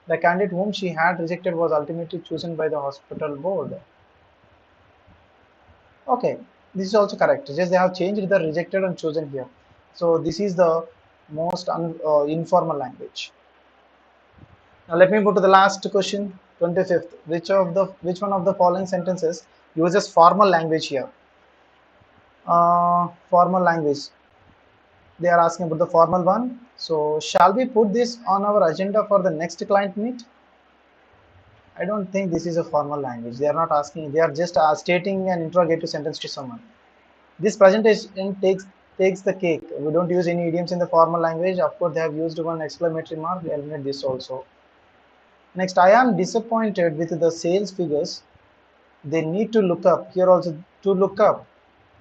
Speaker 1: The candidate whom she had rejected was ultimately chosen by the hospital board. Okay. This is also correct. Just they have changed the rejected and chosen here. So this is the most informal language. Now let me move to the last question, 25th. Which one of the following sentences uses formal language here? Formal language. They are asking about the formal one. So shall we put this on our agenda for the next client meet? I don't think this is a formal language. They are not asking. They are just stating an interrogative sentence to someone. This presentation takes the cake. We don't use any idioms in the formal language. Of course, they have used one exclamatory mark. We eliminate this also. Next, I am disappointed with the sales figures. They need to look up. Here also, to look up.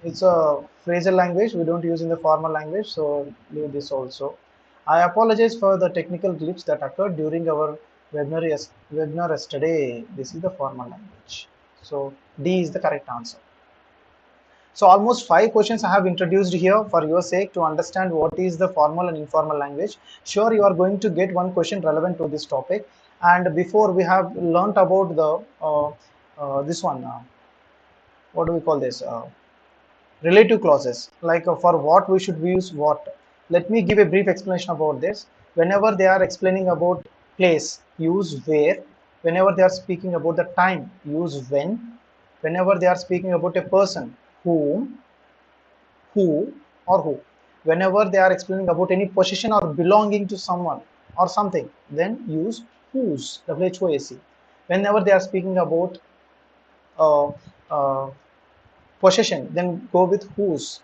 Speaker 1: It's a phrasal language. We don't use in the formal language. So leave this also. I apologize for the technical glitch that occurred during our webinar yesterday. This is the formal language. So D is the correct answer. So almost 5 questions I have introduced here for your sake to understand what is the formal and informal language. Sure, you are going to get one question relevant to this topic. And before we have learnt about the this one, what do we call this? Relative clauses, like for what we should use what. Let me give a brief explanation about this. Whenever they are explaining about place, use where. Whenever they are speaking about the time, use when. Whenever they are speaking about a person, whom, who, or who. Whenever they are explaining about any possession or belonging to someone or something, then use whose, whoac. Whenever they are speaking about uh, uh, possession, then go with whose.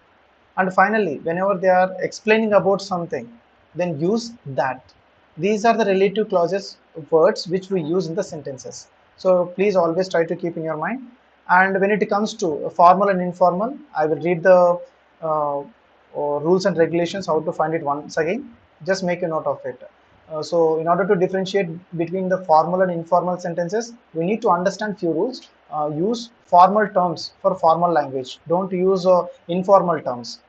Speaker 1: And finally, whenever they are explaining about something, then use that. These are the relative clauses words which we use in the sentences. So please always try to keep in your mind. And when it comes to formal and informal, I will read the rules and regulations how to find it once again. Just make a note of it. So in order to differentiate between the formal and informal sentences, we need to understand few rules. Use formal terms for formal language. Don't use informal terms.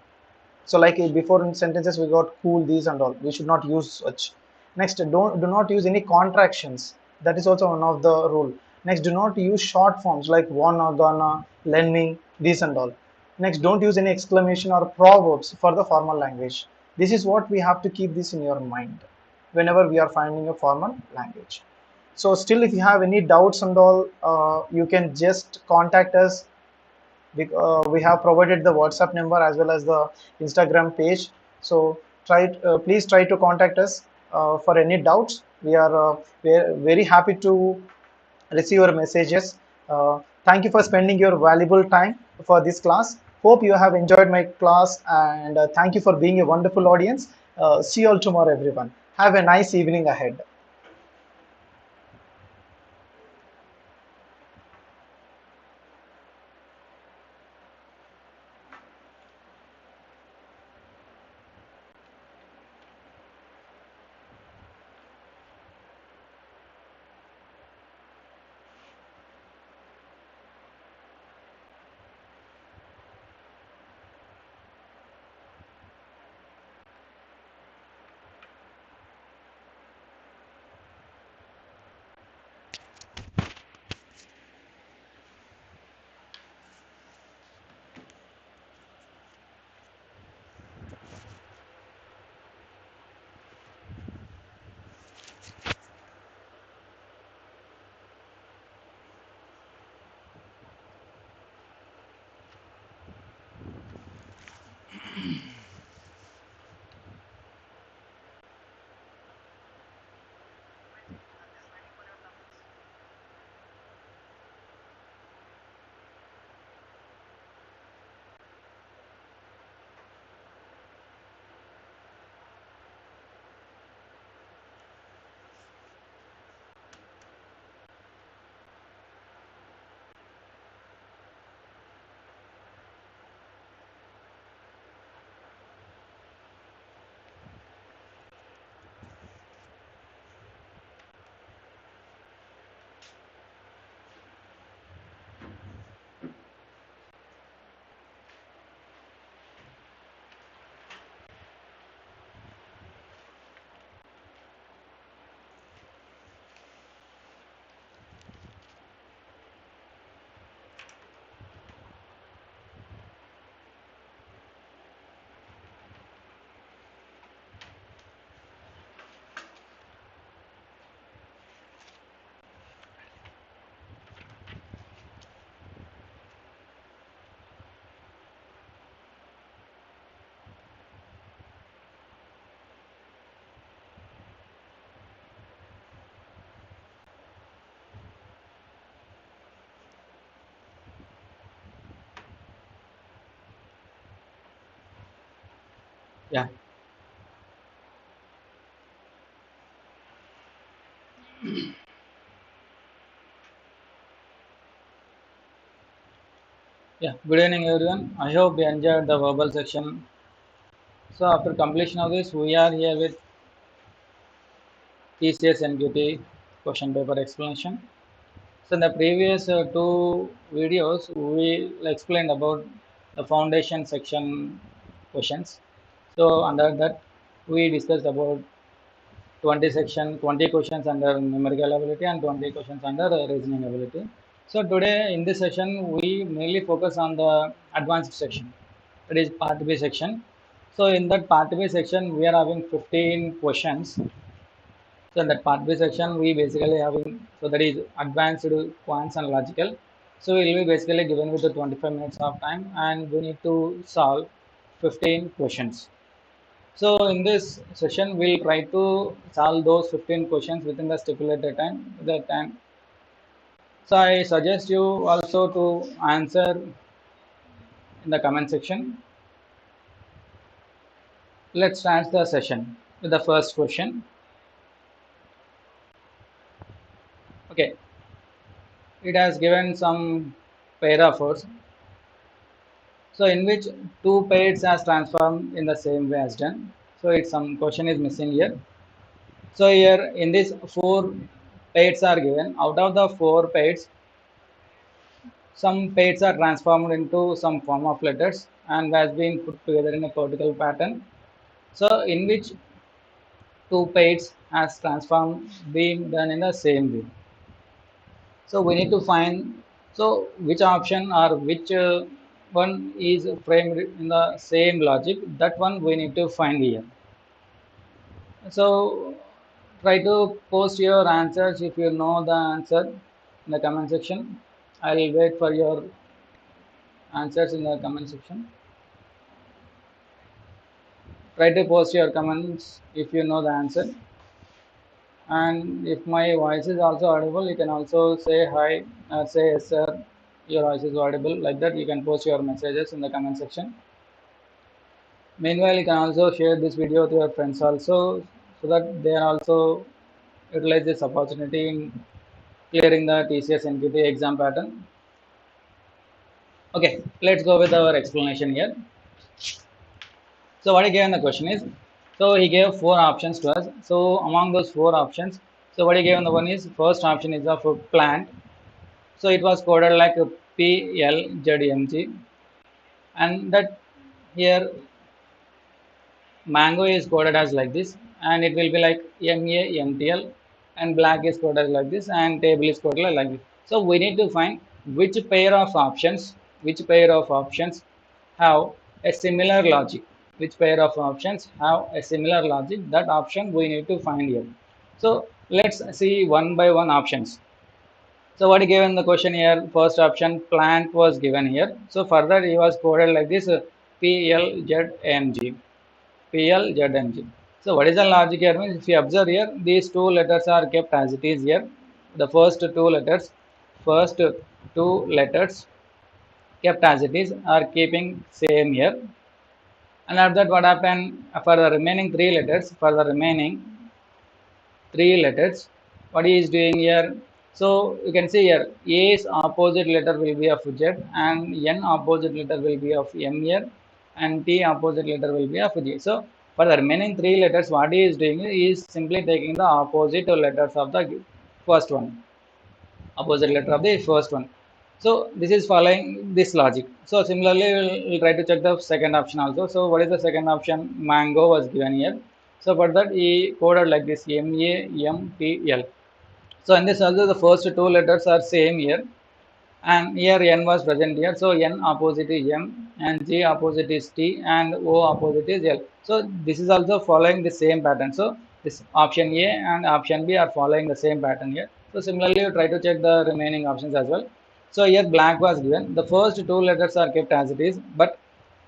Speaker 1: So like before in sentences we got cool, these and all. We should not use such. Next, do not use any contractions. That is also one of the rule. Next, do not use short forms like wanna, gonna, lend me, these and all. Next, don't use any exclamation or proverbs for the formal language. This is what we have to keep this in your mind whenever we are finding a formal language. So still, if you have any doubts and all, you can just contact us. We have provided the WhatsApp number as well as the Instagram page. So please try to contact us for any doubts. We are very happy to receive your messages. Thank you for spending your valuable time for this class. Hope you have enjoyed my class, and thank you for being a wonderful audience. See you all tomorrow, everyone. Have a nice evening ahead.
Speaker 2: Yeah, yeah. Good evening, everyone. I hope you enjoyed the verbal section. So after completion of this, we are here with TCS NQT question paper explanation. So in the previous two videos, we explained about the foundation section questions. So under that, we discussed about 20 questions under numerical ability and 20 questions under reasoning ability. So today in this session, we mainly focus on the advanced section, that is part B section. So in that part B section, we are having 15 questions. So in that part B section, we basically having, so that is advanced quants and logical. So we will be basically given with the 25 minutes of time and we need to solve 15 questions. So in this session, we'll try to solve those 15 questions within the stipulated time. So I suggest you also to answer in the comment section. Let's start the session with the first question. Okay, it has given some pair of words. So in which two pairs has transformed in the same way as done. So it's some question is missing here. So here in this four pairs are given. Out of the four pairs, some pairs are transformed into some form of letters and has been put together in a particular pattern. So in which two pairs has transformed being done in the same way. So we need to find so which option or which one is framed in the same logic. That one we need to find here. So try to post your answers if you know the answer in the comment section. I will wait for your answers in the comment section. Try to post your comments if you know the answer. And if my voice is also audible, you can also say hi, say yes, sir, your voice is audible. Like that, you can post your messages in the comment section. Meanwhile, you can also share this video to your friends also, so that they are also utilize this opportunity in clearing the TCS NQT exam pattern. Okay, let's go with our explanation here. So what he gave in the question is, so he gave four options to us. So among those four options, so what he gave in the one is, first option is of a plant. So it was coded like a PLZMG, and that here mango is coded as like this, and it will be like MAMTL, and black is coded like this, and table is coded like this. So we need to find which pair of options have a similar logic. Which pair of options have a similar logic? That option we need to find here. So let's see one by one options. So what he given the question here, first option plant was given here. So further he was coded like this PLZMG. PLZMG. So what is the logic here? Means if you observe here, these two letters are kept as it is here. The first two letters kept as it is are keeping same here. And after that what happened for the remaining three letters, what he is doing here, so you can see here A's opposite letter will be of Z, and N opposite letter will be of M here, and T opposite letter will be of G. So for the remaining three letters, what he is doing is simply taking the opposite letters of the first one, opposite letter of the first one. So this is following this logic. So similarly we'll try to check the second option also. So what is the second option? Mango was given here. So for that he coded like this MAMPL. So in this also the first two letters are same here, and here N was present here. So N opposite is M, and G opposite is T, and O opposite is L. So this is also following the same pattern. So this option A and option B are following the same pattern here. So similarly you try to check the remaining options as well. So here black was given. The first two letters are kept as it is, but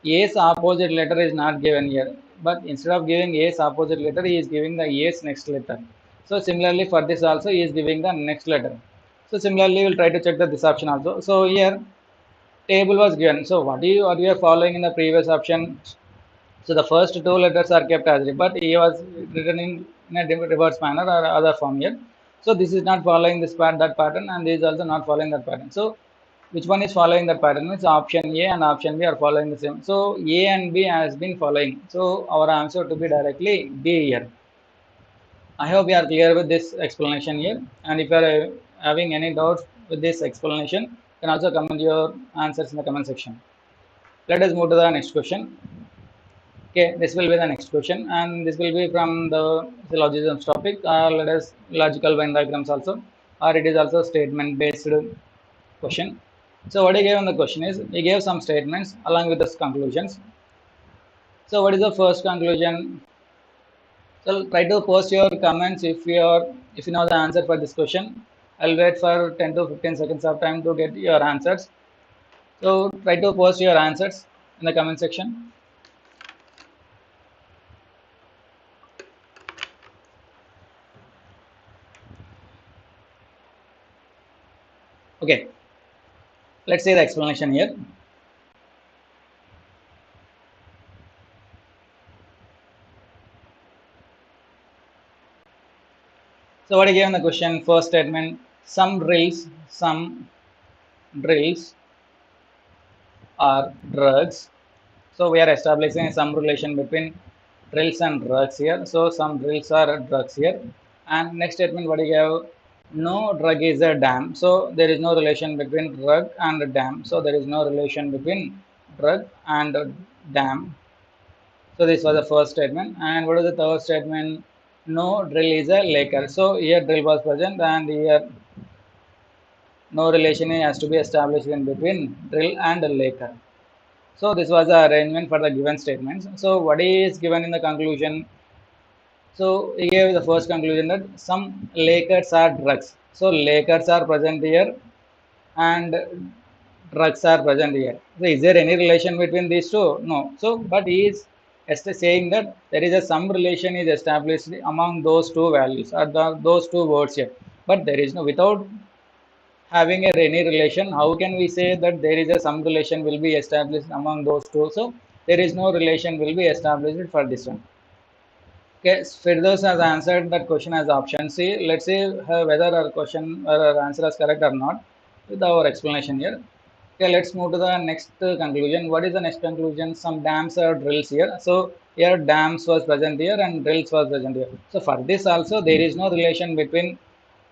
Speaker 2: A's opposite letter is not given here. But instead of giving A's opposite letter, he is giving the A's next letter. So similarly for this also he is giving the next letter. So similarly we'll try to check the this option also. So here table was given. So what you are following in the previous option? So the first two letters are kept as but he was written in a reverse manner or other form here. So this is not following this that pattern, and this is also not following that pattern. So which one is following that pattern? Means option A and option B are following the same. So A and B has been following. So our answer to be directly B here. I hope you are clear with this explanation here. And if you are having any doubts with this explanation, you can also comment your answers in the comment section. Let us move to the next question. Okay, this will be the next question, and this will be from the syllogisms topic. Let us logical Venn diagrams also, or it is also statement based question. So what he gave in the question is he gave some statements along with the conclusions. So what is the first conclusion? So try to post your comments if you know the answer for this question. I'll wait for 10 to 15 seconds of time to get your answers. So try to post your answers in the comment section. Okay, let's see the explanation here. So what I gave in the question, first statement, some drills are drugs. So we are establishing some relation between drills and drugs here. So some drills are drugs here. And next statement, what you have, no drug is a dam. So there is no relation between drug and dam. So there is no relation between drug and dam. So this was the first statement. And what is the third statement? No drill is a laker. So here drill was present, and here no relation has to be established in between drill and laker. So this was the arrangement for the given statements. So what is given in the conclusion? So he gave the first conclusion that some lakers are drugs. So lakers are present here and drugs are present here. So is there any relation between these two? No. So but he is saying that there is a some relation is established among those two values or those two words here. But there is no, without having any relation, how can we say that there is a some relation will be established among those two? So there is no relation will be established for this one. Okay, Firdaus has answered that question as option C. Let's see whether our question or our answer is correct or not with our explanation here. Okay, let's move to the next conclusion. What is the next conclusion? Some dams or drills here. So here dams was present here and drills was present here. So for this also there is no relation between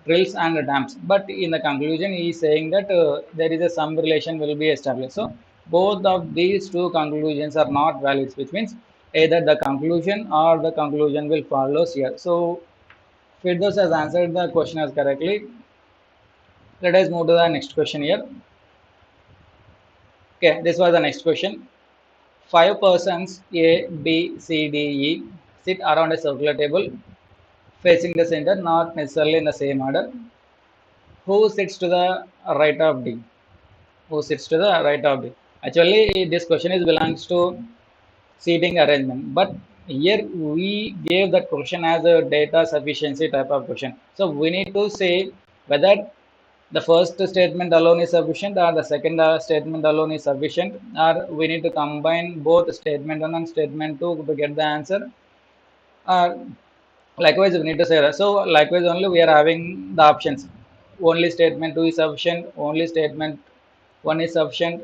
Speaker 2: drills and dams. But in the conclusion, he is saying that there is a some relation will be established. So both of these two conclusions are not valid, which means either the conclusion or the conclusion will follow here. So Firdaus has answered the question as correctly. Let us move to the next question here. Okay, this was the next question. Five persons A, B, C, D, E sit around a circular table facing the center, not necessarily in the same order. Who sits to the right of D? Who sits to the right of D? Actually, this question is belongs to seating arrangement, but here we gave that question as a data sufficiency type of question. So we need to say whether the first statement alone is sufficient or the second statement alone is sufficient, or we need to combine both statement 1 and statement 2 to get the answer. Likewise, we need to say that. So likewise, only we are having the options. Only statement 2 is sufficient. Only statement 1 is sufficient.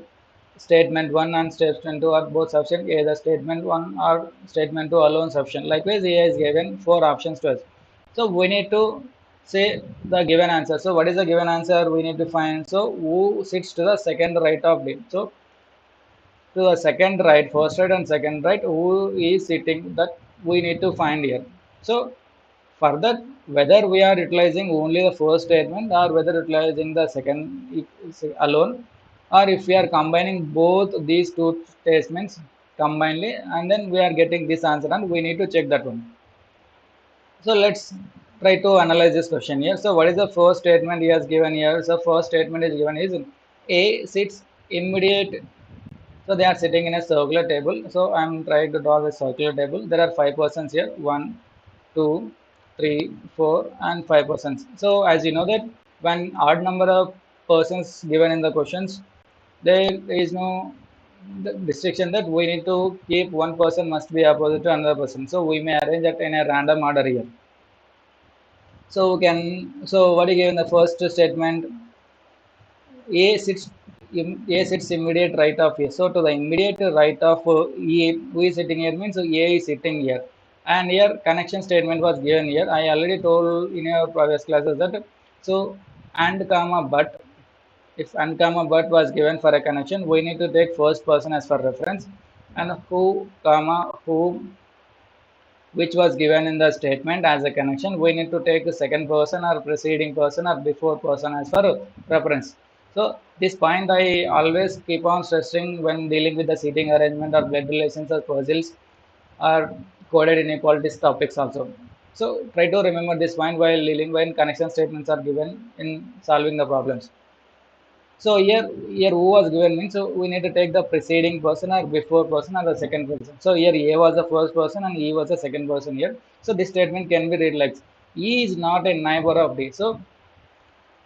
Speaker 2: Statement 1 and statement 2 are both sufficient. Either statement 1 or statement 2 alone sufficient. Likewise, he has given four options to us. So we need to say the given answer. So what is the given answer? We need to find. So who sits to the second right of D? So to the second right, first right and second right, who is sitting, that we need to find here. So for that, whether we are utilizing only the first statement or whether utilizing the second alone, or if we are combining both these two statements combinedly, and then we are getting this answer, and we need to check that one. So let's try to analyze this question here. So what is the first statement he has given here? So first statement is given is A sits immediate. So they are sitting in a circular table. So I'm trying to draw the circular table. There are five persons here. One, two, three, four, and five persons. So as you know that when odd number of persons given in the questions, there is no the restriction that we need to keep one person must be opposite to another person. So we may arrange it in a random order here. So we can, so what is given the first statement? A sits A sits immediate right of A. So to the immediate right of E, who is sitting here means A is sitting here. And here connection statement was given here. I already told in your previous classes that so and comma but, if and comma but was given for a connection, we need to take first person as for reference, and who comma who, which was given in the statement as a connection, we need to take the second person or preceding person or before person as for reference. So this point I always keep on stressing when dealing with the seating arrangement or blood relations or puzzles or coded inequalities topics also. So try to remember this point while dealing when connection statements are given in solving the problems. So here who was given means, so we need to take the preceding person or before person or the second person. So here A was the first person and E was the second person here. So this statement can be read like E is not a neighbor of D. So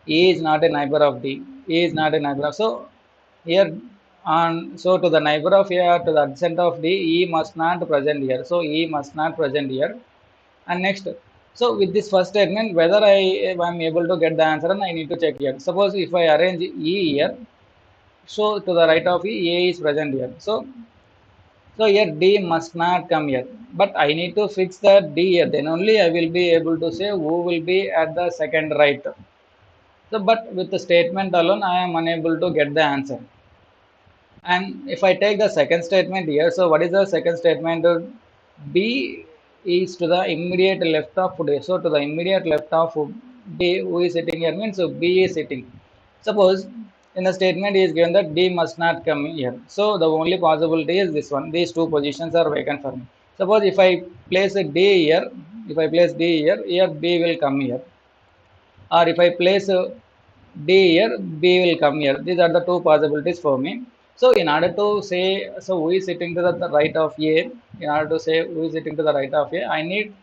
Speaker 2: E is not a neighbor of D. E is not a neighbor of, so here on, so to the neighbor of A, to the adjacent of D, E must not present here. So E must not present here. And next, so with this first statement, whether I am able to get the answer, and I need to check here. Suppose if I arrange E here, so to the right of E, A is present here. So here D must not come here. But I need to fix the D here. Then only I will be able to say who will be at the second right. So but with the statement alone, I am unable to get the answer. And if I take the second statement here, so what is the second statement? B is to the immediate left of D. So to the immediate left of D, who is sitting here means so B is sitting. Suppose in the statement is given that D must not come here. So the only possibility is this one. These two positions are vacant for me. Suppose if I place a D here, if I place D here, here B will come here. Or if I place D here, B will come here. These are the two possibilities for me. So in order to say, so who is sitting to the right of A, in order to say who is sitting to the right of A, I need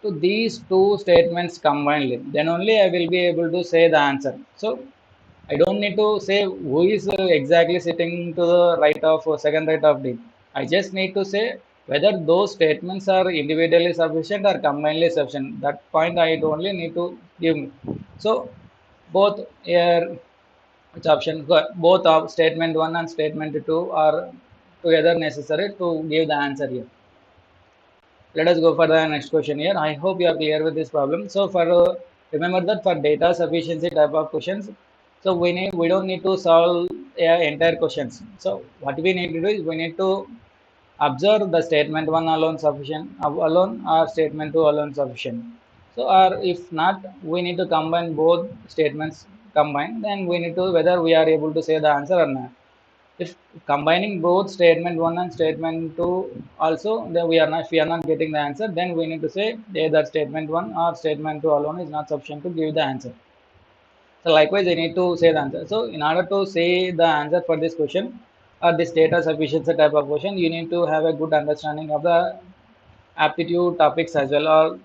Speaker 2: to these two statements combined. Then only I will be able to say the answer. So I don't need to say who is exactly sitting to the right of second right of D. I just need to say whether those statements are individually sufficient or combinedly sufficient. That point I only need to give me. So both here, which option? Both of statement 1 and statement 2 are together necessary to give the answer here. Let us go for the next question here. I hope you are clear with this problem. So for remember that for data sufficiency type of questions, so we don't need to solve entire questions. So what we need to do is we need to observe the statement 1 alone sufficient alone or statement 2 alone sufficient. So or if not, we need to combine both statements combined, then we need to whether we are able to say the answer or not. If combining both statement 1 and statement 2 also, then we are not, if we are not getting the answer, then we need to say either statement 1 or statement 2 alone is not sufficient to give the answer. So likewise I need to say the answer. So in order to say the answer for this question or this data sufficiency type of question, you need to have a good understanding of the aptitude topics as well, or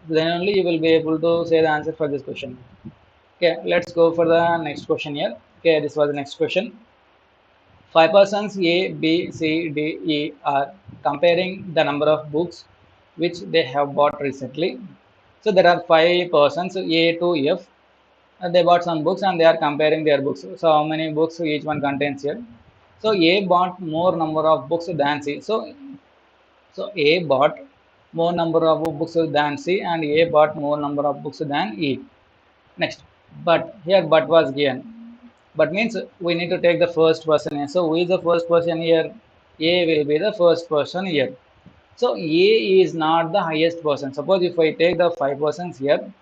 Speaker 2: then only you will be able to say the answer for this question. Okay, let's go for the next question here. Okay, this was the next question. Five persons A, B, C, D, E are comparing the number of books which they have bought recently. So there are five persons A to F. They bought some books and they are comparing their books. So how many books each one contains here? So A bought more number of books than C. So A bought more number of books than C and A bought more number of books than E. Next, but here but was given. But means we need to take the first person here. So who is the first person here? A will be the first person here. So A is not the highest person. Suppose if I take the five persons here,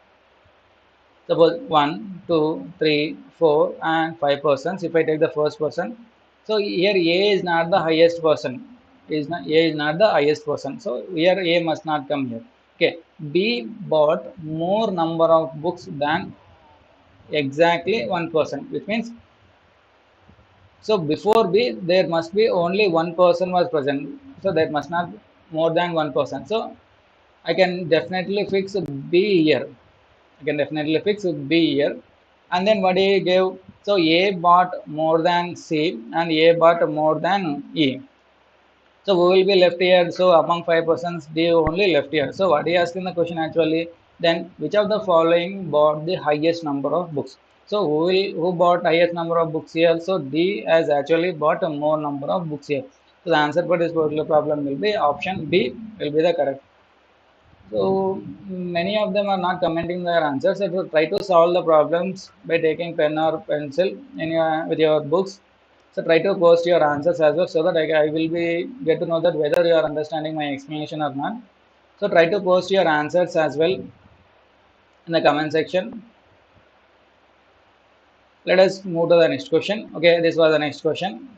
Speaker 2: suppose 1, 2, 3, 4 and 5 persons. If I take the first person, so here A is not the highest person. A is not the highest person. So here A must not come here. Okay. B bought more number of books than exactly one person, which means so before B, there must be only one person was present. So that must not more than one person. So I can definitely fix B here. I can definitely fix B here. And then what he gave, so A bought more than C and A bought more than E. So we will be left here. So among five persons, they only left here. So what he asked in the question actually, then which of the following bought the highest number of books? So who bought highest number of books here? So D has actually bought a more number of books here. So the answer for this particular problem will be option B will be the correct. So many of them are not commenting their answers. So to try to solve the problems by taking pen or pencil in your with your books. So try to post your answers as well so that I will be get to know that whether you are understanding my explanation or not. So try to post your answers as well in the comment section. Let us move to the next question. Okay, this was the next question.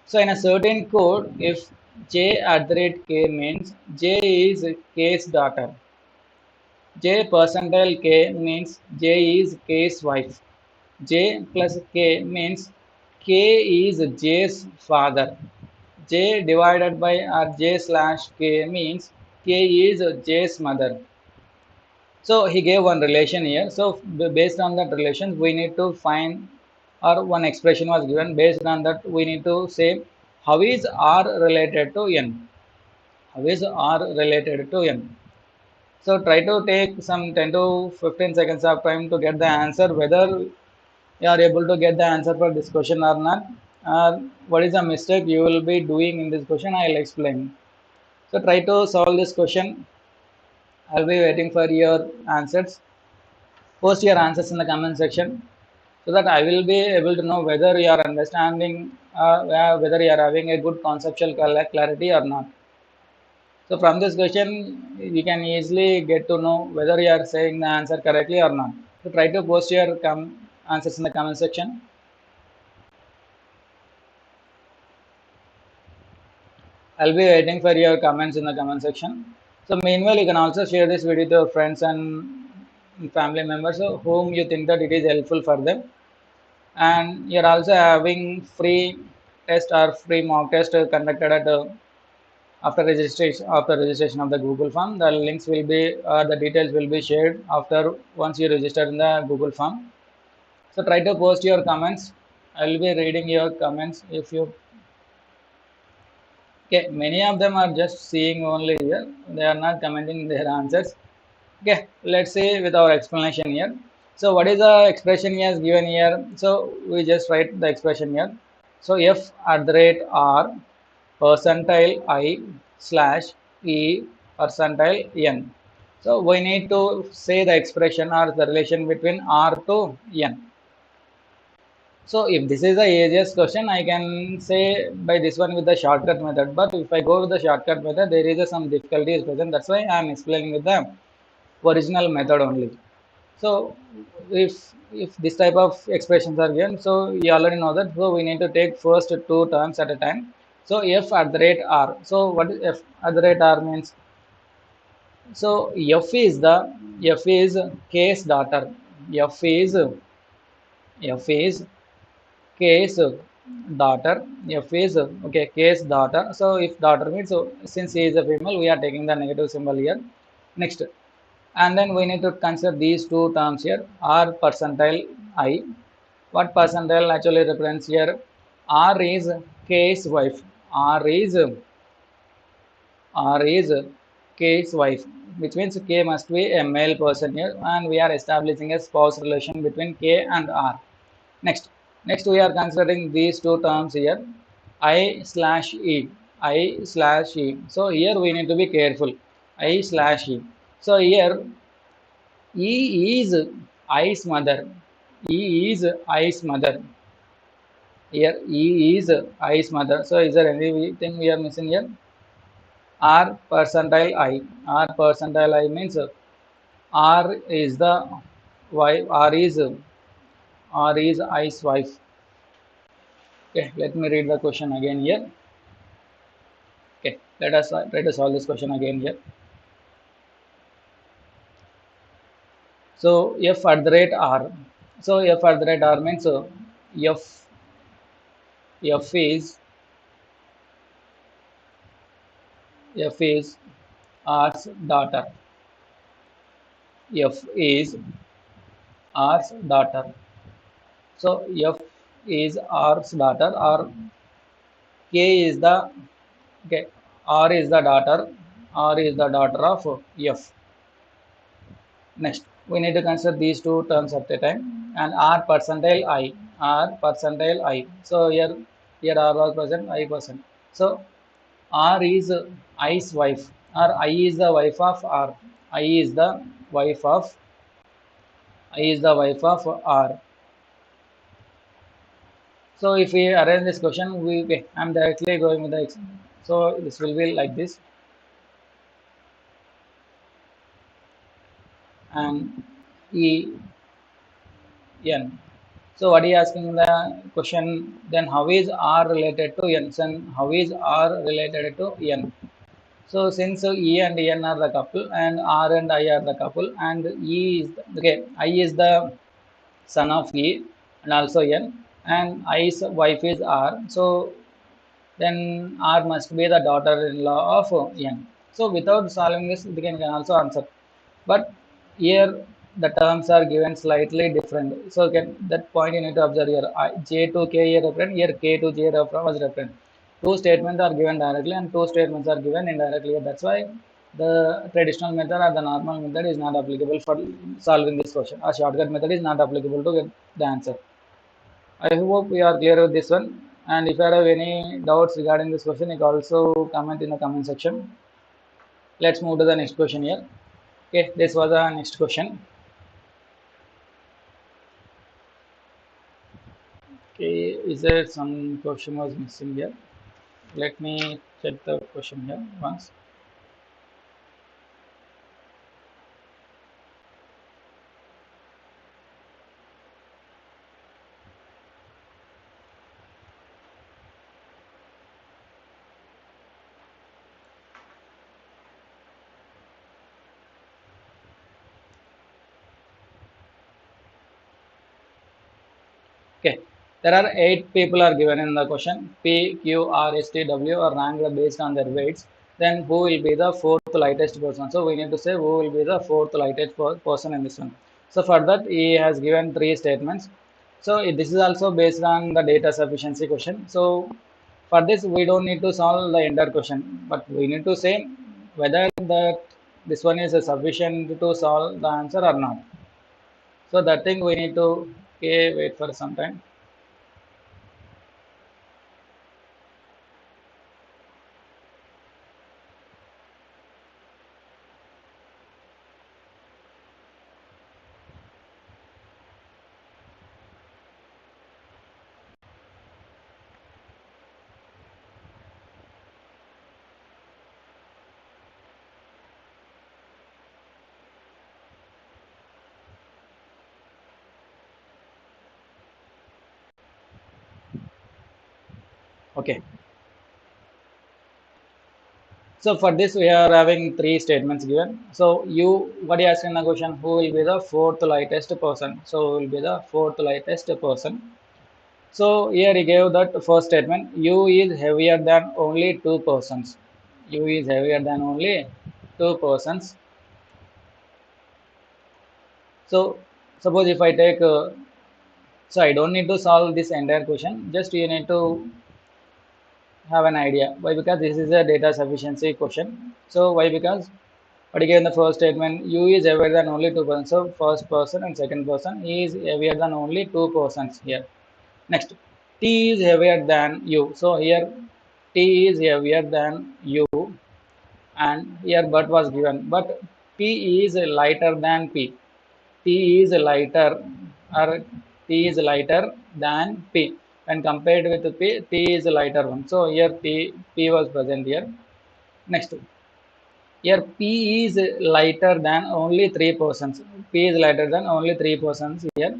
Speaker 2: So in a certain code, if j at the rate k means j is k's daughter, J percentile K means J is K's wife. J plus K means K is J's father. J divided by J slash K means K is J's mother. So he gave one relation here. So based on that relation, we need to find, or one expression was given. Based on that, we need to say how is R related to N. How is R related to N? So try to take some 10 to 15 seconds of time to get the answer, whether you are able to get the answer for this question or not. What is the mistake you will be doing in this question? I will explain. So try to solve this question. I'll be waiting for your answers. Post your answers in the comment section so that I will be able to know whether you are understanding, whether you are having a good conceptual clarity or not. So from this question, you can easily get to know whether you are saying the answer correctly or not. So try to post your answers in the comment section. I'll be waiting for your comments in the comment section. So meanwhile, you can also share this video to your friends and family members whom you think that it is helpful for them. And you're also having free test or free mock test conducted at after registration of the Google form. The links will be the details will be shared after once you register in the Google form. So try to post your comments. I will be reading your comments. If you okay, many of them are just seeing only here, they are not commenting their answers. Okay, let's see with our explanation here. So what is the expression he has given here? So we just write the expression here. So f at the rate r percentile I slash E percentile N. So we need to say the expression or the relation between R to N. So if this is the easiest question, I can say by this one with the shortcut method. But if I go with the shortcut method, there is some difficulties present. That's why I am explaining with the original method only. So if this type of expressions are given, so you already know that. So we need to take first two terms at a time. So f at the rate r. So what is f at the rate r means? So f is case daughter. F is case daughter. F is okay case daughter. So if daughter means, so since he is a female, we are taking the negative symbol here. Next, and then we need to consider these two terms here. R percentile I. What percentile actually represents here? R is K's wife. R is K's wife, which means K must be a male person here, and we are establishing a spouse relation between K and R. Next, next we are considering these two terms here, I slash E, I slash E. So here we need to be careful, I slash E. So here E is I's mother. E is I's mother. Here E is I's mother. So is there anything we are missing here? R percentile I. R percentile I means R is the wife. R is I's wife. Okay, let me read the question again here. Okay, let us try to solve this question again here. So f at the rate r. So f at the rate r means f f is r's daughter. F is R's daughter. So F is R's daughter, or K is the okay, R is the daughter, R is the daughter of F. Next, we need to consider these two terms at a time, and R percentile I, R percentile I. So here R was present, I percent. So R is I's wife, or I is the wife of R. I is the wife of I is the wife of R. So if we arrange this question, we okay, I'm directly going with the so this will be like this, and E N. So what are you asking the question? Then how is R related to N? Then how is R related to N? So since E and N are the couple, and R and I are the couple, and E is okay, I is the son of E and also N, and I's wife is R. So then R must be the daughter-in-law of N. So without solving this, we can also answer. But here the terms are given slightly different. So that point you need to observe here. J to K here referent, here K to J was referent. Two statements are given directly and two statements are given indirectly. That's why the traditional method or the normal method is not applicable for solving this question. A shortcut method is not applicable to get the answer. I hope we are clear with this one. And if you have any doubts regarding this question, you can also comment in the comment section. Let's move to the next question here. Okay, this was the next question. Okay, is there some question was missing here? Let me check the question here once. Okay, there are 8 people are given in the question. P, Q, R, S, T, W are ranked based on their weights. Then who will be the fourth lightest person? So we need to say who will be the fourth lightest person in this one. So for that he has given 3 statements. So this is also based on the data sufficiency question. So for this we don't need to solve the entire question, but we need to say whether that this one is sufficient to solve the answer or not. So that thing we need to okay, wait for some time. Okay. So for this, we are having 3 statements given. So what you ask in the question, who will be the fourth lightest person? So who will be the fourth lightest person? So here he gave that first statement, U is heavier than only 2 persons. U is heavier than only 2 persons. So suppose if I take, so I don't need to solve this entire question. Just you need to have an idea. Why? Because this is a data sufficiency question. So why? Because but again, the first statement, U is heavier than only 2 persons. So first person and second person is heavier than only 2 persons here. Next, T is heavier than U. So here T is heavier than U, and here but was given. But P is lighter than P. T is lighter, or T is lighter than P. When compared with P, T is lighter one. So here P was present here. Next, here P is lighter than only 3 persons. P is lighter than only 3 persons here.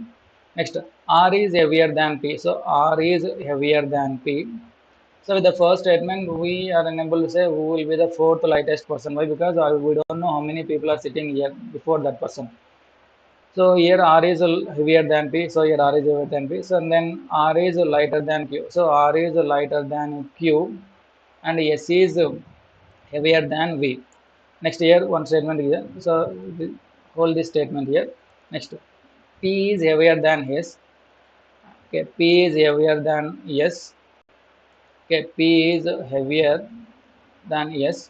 Speaker 2: Next, R is heavier than P. So R is heavier than P. So with the first statement, we are unable to say who will be the fourth lightest person. Why? Because we don't know how many people are sitting here before that person. So here R is heavier than P. So here R is heavier than P. So then R is lighter than Q. So R is lighter than Q, and S is heavier than V. Next here one statement here. So hold this statement here. Next. P is heavier than S. Okay, P is heavier than S. Okay, P is heavier than S,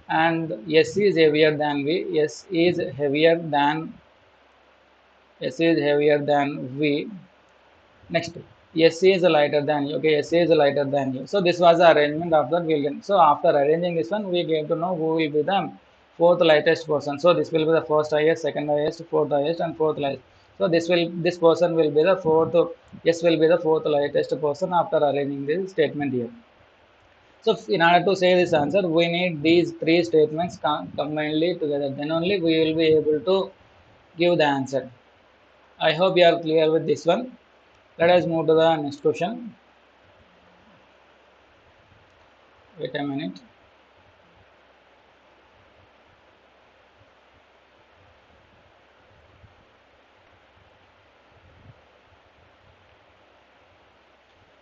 Speaker 2: and S is heavier than V. S is heavier than V. Next, S is lighter than U. Okay, S is lighter than U. So this was the arrangement of the wheel. So after arranging this one, we get to know who will be the fourth lightest person. So this will be the first highest, second highest, fourth highest, and fourth lightest. So this person will be the fourth. S will be the fourth lightest person after arranging this statement here. So in order to say this answer, we need these three statements combinedly together. Then only we will be able to give the answer. I hope you are clear with this one. Let us move to the next question. Wait a minute.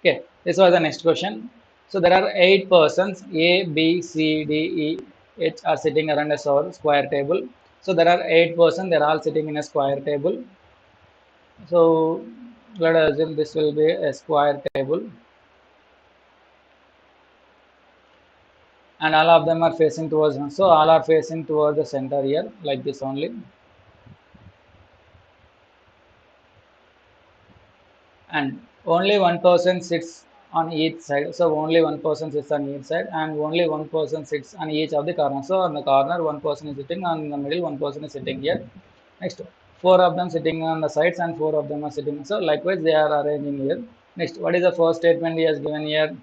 Speaker 2: Okay, this was the next question. So there are 8 persons A, B, C, D, E, H are sitting around a square table. So there are 8 persons. They are all sitting in a square table. So let us assume this will be a square table, and all of them are facing towards. So all are facing towards the center here, like this only. And only one person sits on each side. So only one person sits on each side, and only one person sits on each of the corners. So on the corner, one person is sitting, on the middle, one person is sitting here. Next, four of them sitting on the sides, and four of them are sitting. So likewise, they are arranging here. Next, what is the first statement he has given here?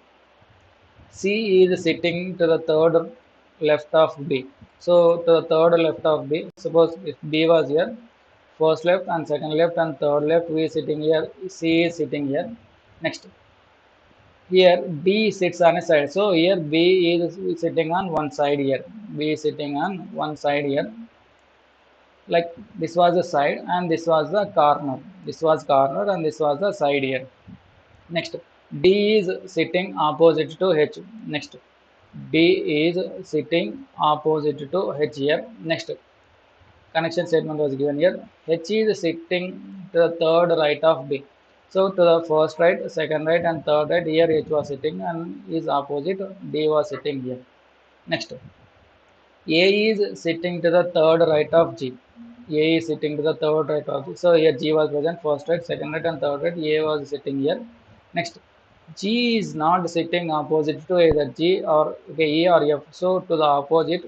Speaker 2: C is sitting to the third left of B. So to the third left of B. Suppose if B was here, first left and second left and third left, we is sitting here. C is sitting here. Next, here B sits on a side. So here B is sitting on one side here. B is sitting on one side here. Like this was the side and this was the corner. This was corner and this was the side here. Next, D is sitting opposite to H. Next, D is sitting opposite to H here. Next, connection statement was given here. H is sitting to the third right of B. So to the first right, second right, and third right, here H was sitting and is opposite. D was sitting here. Next, A is sitting to the third right of G. A is sitting to the third right of G. So here G was present, first right, second right, and third right. A was sitting here. Next, G is not sitting opposite to either G or okay, E or F. So to the opposite,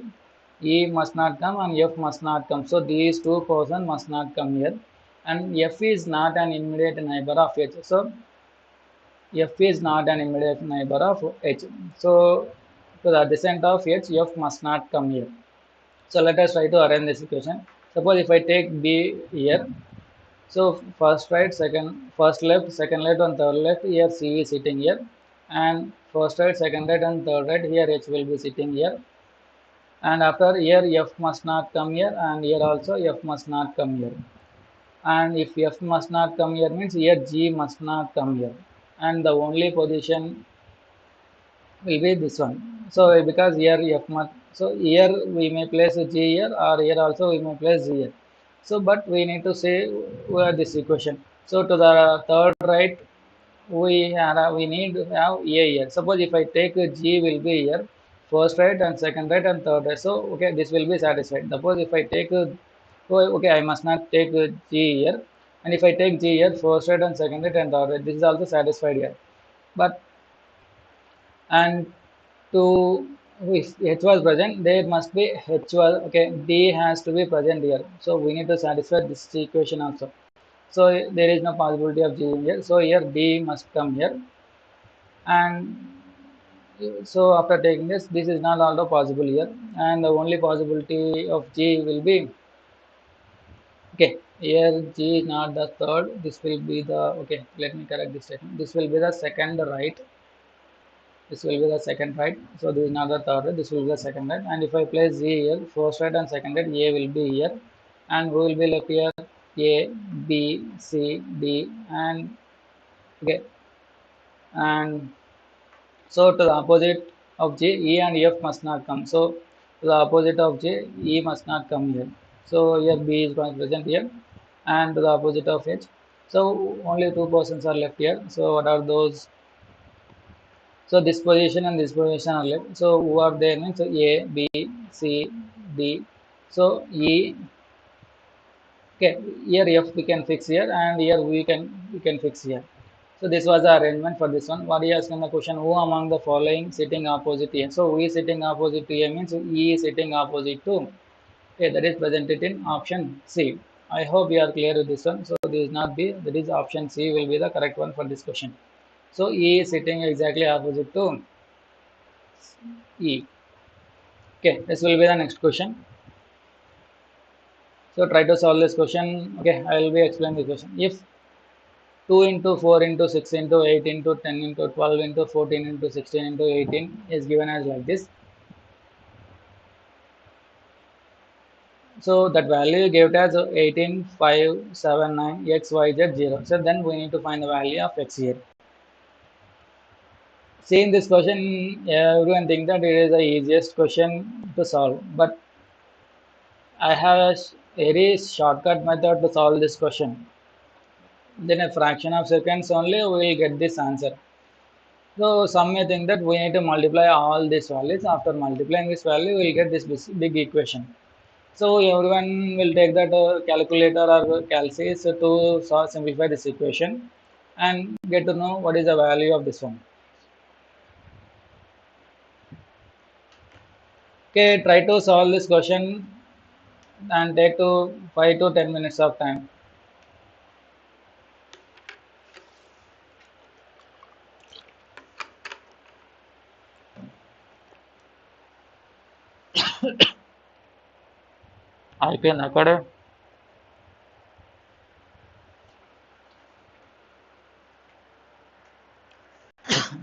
Speaker 2: E must not come and F must not come. So these two persons must not come here. And F is not an immediate neighbor of H. So F is not an immediate neighbor of H. So to the descent of H, F must not come here. So let us try to arrange this equation. Suppose if I take B here, so first right, first left, second left, and third left. Here C is sitting here, and first right, second right, and third right. Here H will be sitting here, and after here F must not come here, and here also F must not come here. And if F must not come here means here G must not come here, and the only position will be this one. So because here F must, so here we may place G here, or here also we may place G here. So but we need to say this equation. So to the third right, we need to have A here. Suppose if I take G will be here, first right and second right and third right. So okay, this will be satisfied. Suppose if I take okay, I must not take G here, and if I take G here, first right and second right and third right, this is also satisfied here. But and to if H was present, there must be H was okay. D has to be present here. So we need to satisfy this equation also. So there is no possibility of G here. So here D must come here, and so after taking this is not also possible here, and the only possibility of G will be okay. Here G is not the third. This will be the okay. Let me correct this statement. This will be the second right. This will be the second right. So this is not the third right. This will be the second right. And if I place Z here, first right and second right, A will be here, and we will be left here A, B, C, D, and okay, and so to the opposite of J, E and F must not come. So to the opposite of J, E must not come here. So here B is present here. and to the opposite of H. So only two persons are left here. So what are those? So this position and this position are left. So who are there means so A, B, C, D. So E. Okay, here F we can fix here, and here we can fix here. So this was the arrangement for this one. What he asking the question? Who among the following sitting opposite A? So who is sitting opposite to A means E is sitting opposite to A. That is presented in option C. I hope we are clear with this one. So this is not B. That is option C will be the correct one for this question. So E is sitting exactly opposite to E. Okay, this will be the next question. So try to solve this question. Okay, I will be explaining the question. If 2 into 4 into 6 into 8 into 10 into 12 into 14 into 16 into 18 is given as like this. So that value gave as 18,579 x, y, z, 0. So then we need to find the value of x here. Seeing this question, everyone think that it is the easiest question to solve. But I have a very shortcut method to solve this question. Then a fraction of seconds only we will get this answer. So some may think that we need to multiply all these values. After multiplying this value, we will get this big equation. So everyone will take that calculator or calculus to simplify this equation and get to know what is the value of this one. Okay, try to solve this question and take to 5 to 10 minutes of time. అయిపోయింది అక్కడే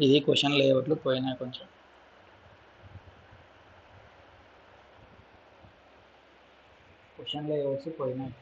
Speaker 2: ఇది question లేఅవుట్లు పోయినాయి కొంచెం question layouts పోయినాయి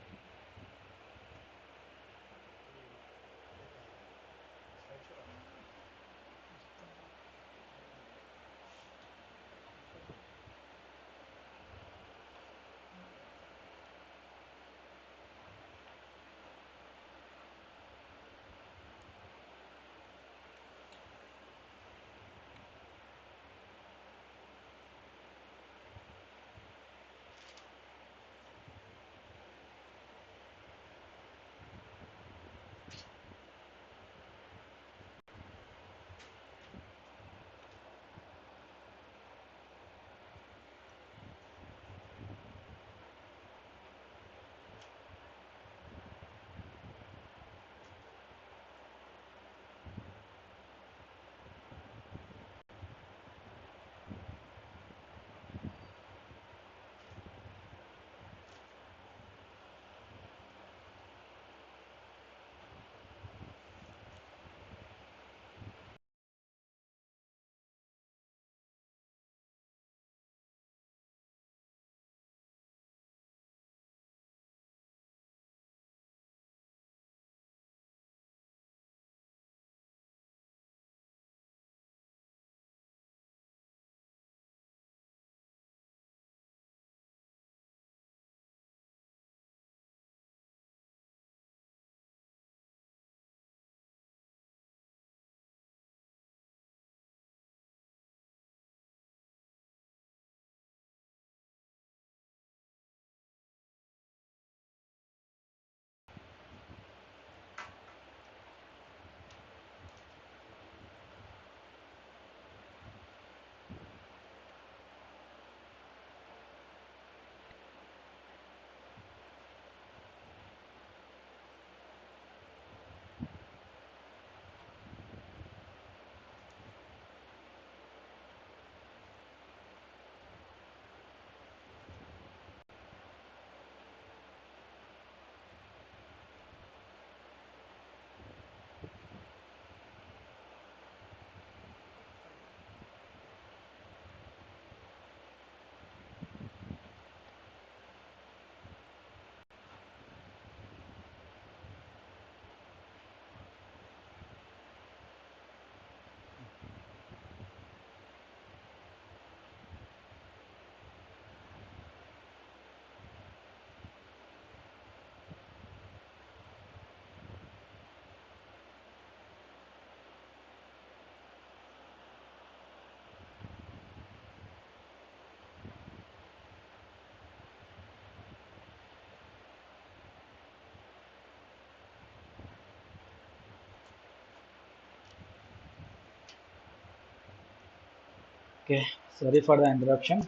Speaker 2: Okay, sorry for the interruption.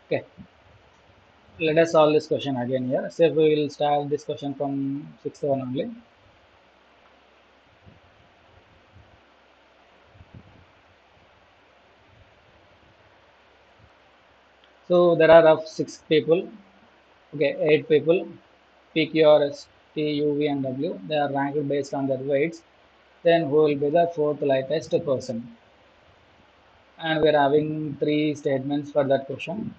Speaker 2: Okay, let us solve this question again here. So we will start this question from sixth one only. So there are of six people. Okay, eight people. P, Q, R, S, T, U, V, and W. They are ranked based on their weights. Then who will be the fourth lightest person? And we are having three statements for that question.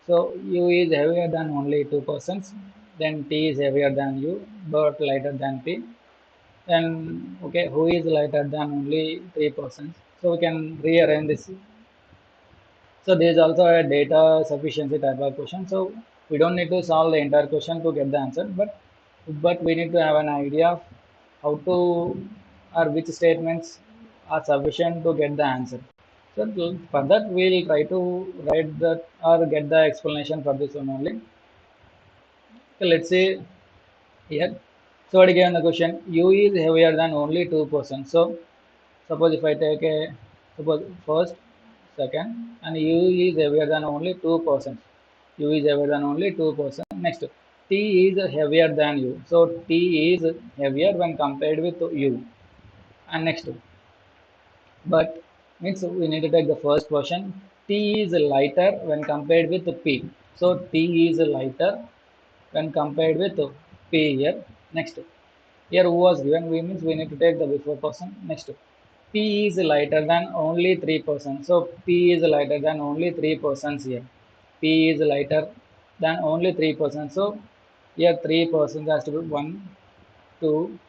Speaker 2: So U is heavier than only two persons. Then T is heavier than U, but lighter than P. Then okay, who is lighter than only three persons? So we can rearrange this. So there is also a data sufficiency type of question. So we don't need to solve the entire question to get the answer, but we need to have an idea of how to or which statements are sufficient to get the answer. So for that we'll try to write that or get the explanation for this one only. So let's say here. So what again the question? U is heavier than only two persons. So suppose if I take a suppose first, second, and U is heavier than only two persons. U is heavier than only two persons. Next, T is heavier than U. So T is heavier when compared with U. And next, but means we need to take the first portion. T is lighter when compared with P. So T is lighter when compared with P here. Next, here who was given, we means we need to take the before person. Next, P is lighter than only 3%. So P is lighter than only 3% here. P is lighter than only 3%. So here 3% has to be 1, 2,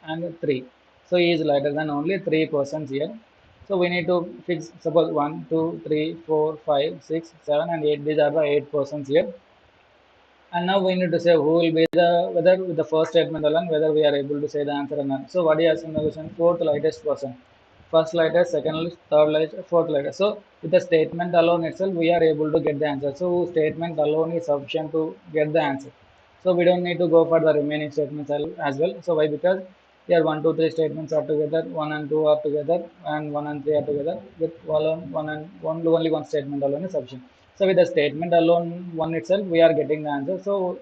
Speaker 2: and 3. So he is lighter than only 3% here. So we need to fix suppose 1, 2, 3, 4, 5, 6, 7, and 8. These are the 8% here. And now we need to say who will be the whether with the first statement alone whether we are able to say the answer or not. So what is in the question? Fourth lightest person, first lightest, second lightest, third lightest, fourth lightest. So with the statement alone itself we are able to get the answer. So statement alone is sufficient to get the answer. So we don't need to go for the remaining statements as well. So why? Because here 1, 2, 3 statements are together, 1 and 2 are together, and 1 and 3 are together. With one and one only one statement alone is sufficient. So with the statement alone one itself we are getting the answer. So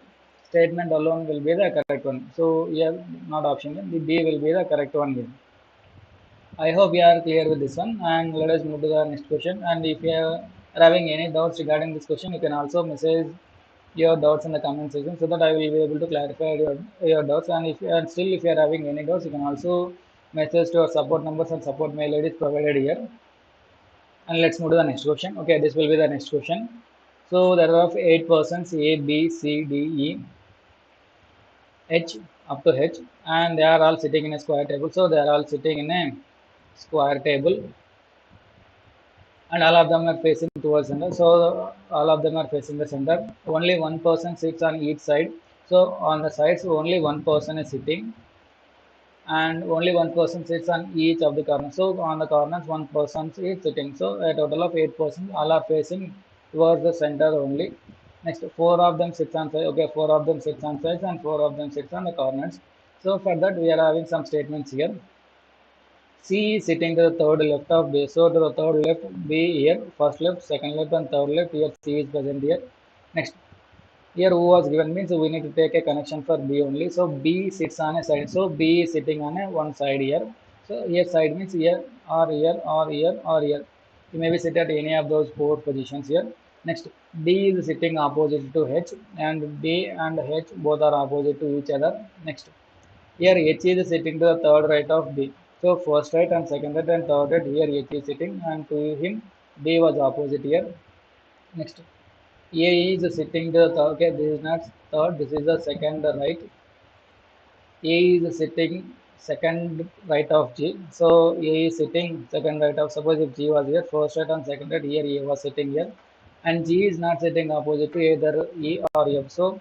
Speaker 2: statement alone will be the correct one. So here not option, the B will be the correct one here. I hope you are clear with this one, and let us move to the next question. And if you are having any doubts regarding this question, you can also message your doubts in the comment section so that I will be able to clarify your doubts. And if and still if you are having any doubts, you can also message to our support numbers and support mail ID provided here. And let's move to the next question. Okay, this will be the next question. So there are of 8 persons A, B, C, D, E, H up to H, and they are all sitting in a square table. So they are all sitting in a square table, and all of them are facing towards center. So all of them are facing the center. Only one person sits on each side. So on the sides only one person is sitting, and only one person sits on each of the corners. So on the corners one person is sitting. So a total of 8 persons, all are facing towards the center only. Next, four of them sits on side. Okay, four of them sits on sides and four of them sits on the corners. So for that we are having some statements here. C is sitting to the third left of B. So to the third left, B here, first left, second left, and third left. Here C is present here. Next, here who was given means we need to take a connection for B only. So B sits on a side. So B is sitting on a one side here. So here side means here or here or here or here. You may be sit at any of those four positions here. Next, D is sitting opposite to H, and D and H both are opposite to each other. Next, here H is sitting to the third right of B. So first right and second right and third right, here H is sitting, and to him D was opposite here. Next, A is sitting to the third. Okay, this is not third, this is the second right. A is sitting second right of G. So A is sitting second right of, suppose if G was here, first right and second right, here A was sitting here. And G is not sitting opposite to either E or F. So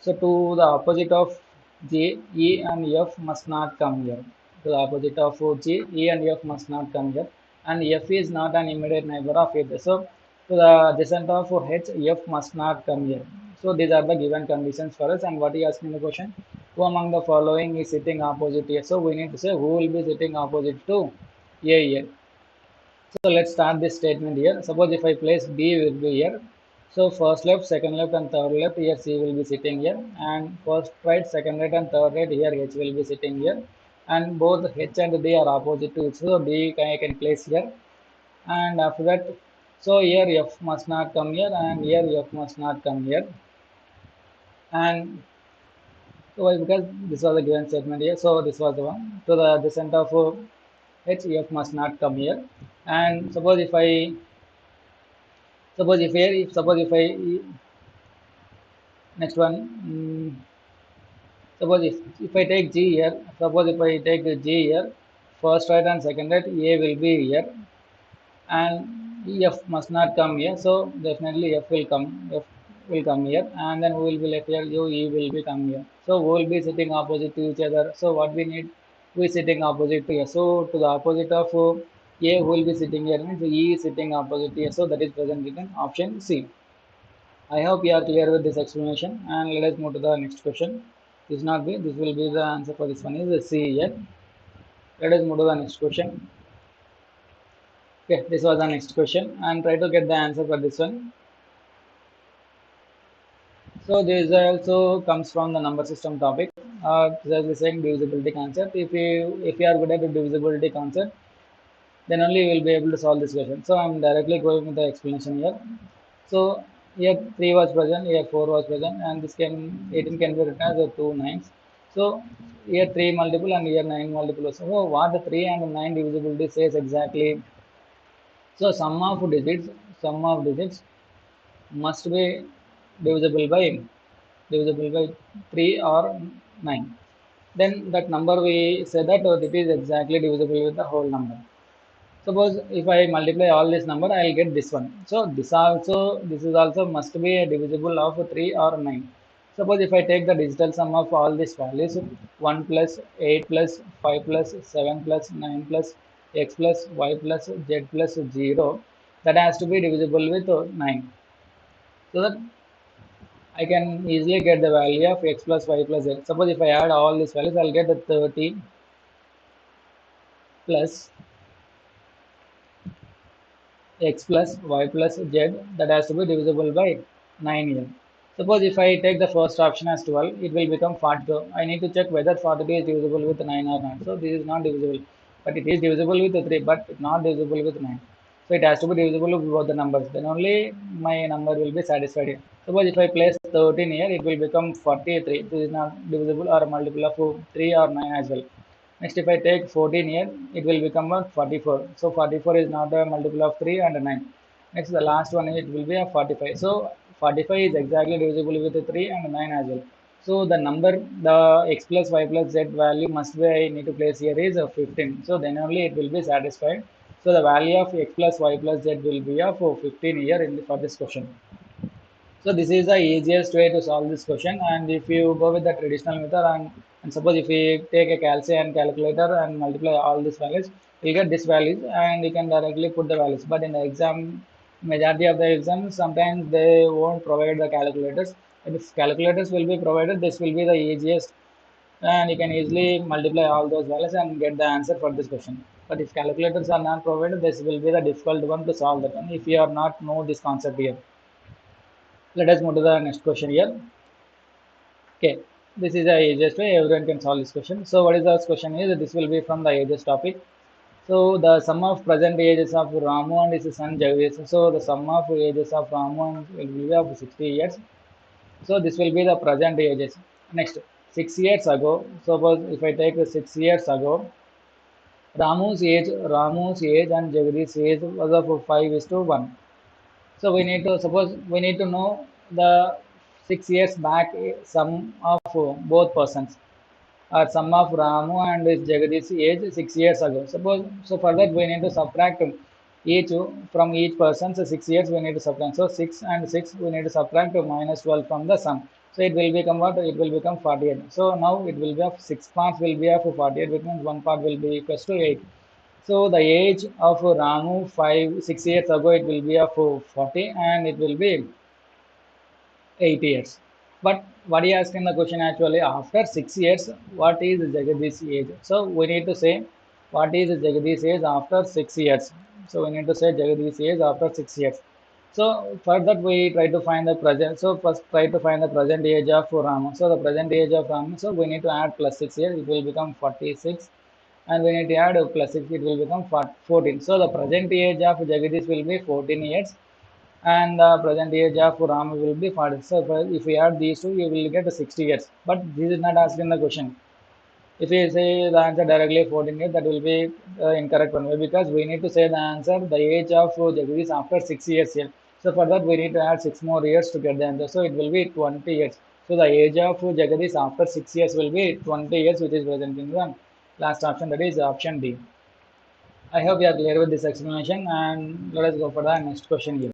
Speaker 2: to the opposite of G, E and F must not come here. To the opposite of G, E and F must not come here. And F is not an immediate neighbor of either. So to the descent of H, F must not come here. So these are the given conditions for us. And what he asked in the question? Who among the following is sitting opposite A? So we need to say who will be sitting opposite to A here. So let's start this statement here. Suppose if I place B will be here. So first left, second left and third left, here C will be sitting here. And first right, second right and third right, here H will be sitting here. And both H and D are opposite to each. So D I can place here. And after that, so here F must not come here and here F must not come here. And so because this was a given statement here, so this was the one. To the descent of H, F must not come here. And suppose if I next one, suppose if I take G here, suppose if I take G here, first right and second right, A will be here, and F must not come here, so definitely F will come here, and then we will be left here, E will be come here. So we will be sitting opposite to each other. So what we need, we sitting opposite to here. So to the opposite of A, who will be sitting here means E is sitting opposite here. So that is present in option C. I hope you are clear with this explanation, and let us move to the next question. This not be, this will be the answer for this one is the C here. Let us move to the next question. Okay, this was the next question, and try to get the answer for this one. So this also comes from the number system topic. As we saying divisibility concept. If you are good at the divisibility concept, then only you will be able to solve this question. So I'm directly going with the explanation here. So here 3 was present, here 4 was present, and this can 18 can be written as a 2 nines. So here 3 multiple and here 9 multiple. So what the 3 and 9 divisibility says exactly. So sum of digits must be divisible by 3 or 9. Then that number we say that it is exactly divisible with the whole number. Suppose if I multiply all this number, I will get this one. So this is also must be a divisible of 3 or 9. Suppose if I take the digital sum of all these values, 1 plus 8 plus 5 plus 7 plus 9 plus x plus y plus z plus 0, that has to be divisible with 9. So that I can easily get the value of x plus y plus z. Suppose if I add all these values, I'll get the 30 plus x plus y plus z, that has to be divisible by 9 here. Suppose if I take the first option as 12, it will become 42. I need to check whether 42 is divisible with 9 or not. So this is not divisible, but it is divisible with 3, but not divisible with 9. So it has to be divisible with both the numbers. Then only my number will be satisfied here. Suppose if I place 13 here, it will become 43. This is not divisible or a multiple of 3 or 9 as well. Next, if I take 14 here, it will become 44. So 44 is not a multiple of 3 and 9. Next, the last one, it will be a 45. So 45 is exactly divisible with 3 and 9 as well. So the number, the x plus y plus z value must be, I need to place here is 15. So then only it will be satisfied. So the value of x plus y plus z will be of 15 here for this question. So this is the easiest way to solve this question. And if you go with the traditional method and suppose if we take a calculation calculator and multiply all these values, you get this values and you can directly put the values. But in the exam, majority of the exams, sometimes they won't provide the calculators. And if calculators will be provided, this will be the easiest, and you can easily multiply all those values and get the answer for this question. But if calculators are not provided, this will be the difficult one to solve that one if you are not know this concept here. Let us move to the next question here. Okay, this is the easiest way everyone can solve this question. So what is the question is, this will be from the ages topic. So the sum of present ages of Ramu and his son Jagdish. So the sum of ages of Ramu will be of 60 years. So this will be the present ages. Next, 6 years ago, suppose if I take 6 years ago, Ramu's age and Jagdish's age was of 5 is to 1. So we need to suppose we need to know the 6 years back sum of both persons, or sum of Ramu and Jagadish age 6 years ago. Suppose so for that we need to subtract each from each person. So 6 years we need to subtract. So 6 and 6 we need to subtract minus 12 from the sum. So it will become what? It will become 48. So now it will be of 6 parts will be of 48, which means one part will be equals to 8. So the age of Ramu 6 years ago, it will be of 40 and it will be 8 years. But what he asked in the question actually, after 6 years, what is Jagadish's age? So we need to say what is Jagadish's age after 6 years. So we need to say Jagadish's age after 6 years. So for that we try to find the present. So first try to find the present age of Rama. So the present age of Rama. So we need to add plus 6 years. It will become 46. And we need to add plus 6. It will become 14. So the present age of Jagadish will be 14 years and the present age of Ram will be 40. So if we add these two, you will get 60 years. But this is not asking the question. If we say the answer directly 14 years, that will be incorrect one way because we need to say the answer, the age of Jagadish after 6 years here. So for that, we need to add 6 more years to get the answer. So it will be 20 years. So the age of Jagadish after 6 years will be 20 years, which is present in the last option, that is option D. I hope you are clear with this explanation and let us go for the next question here.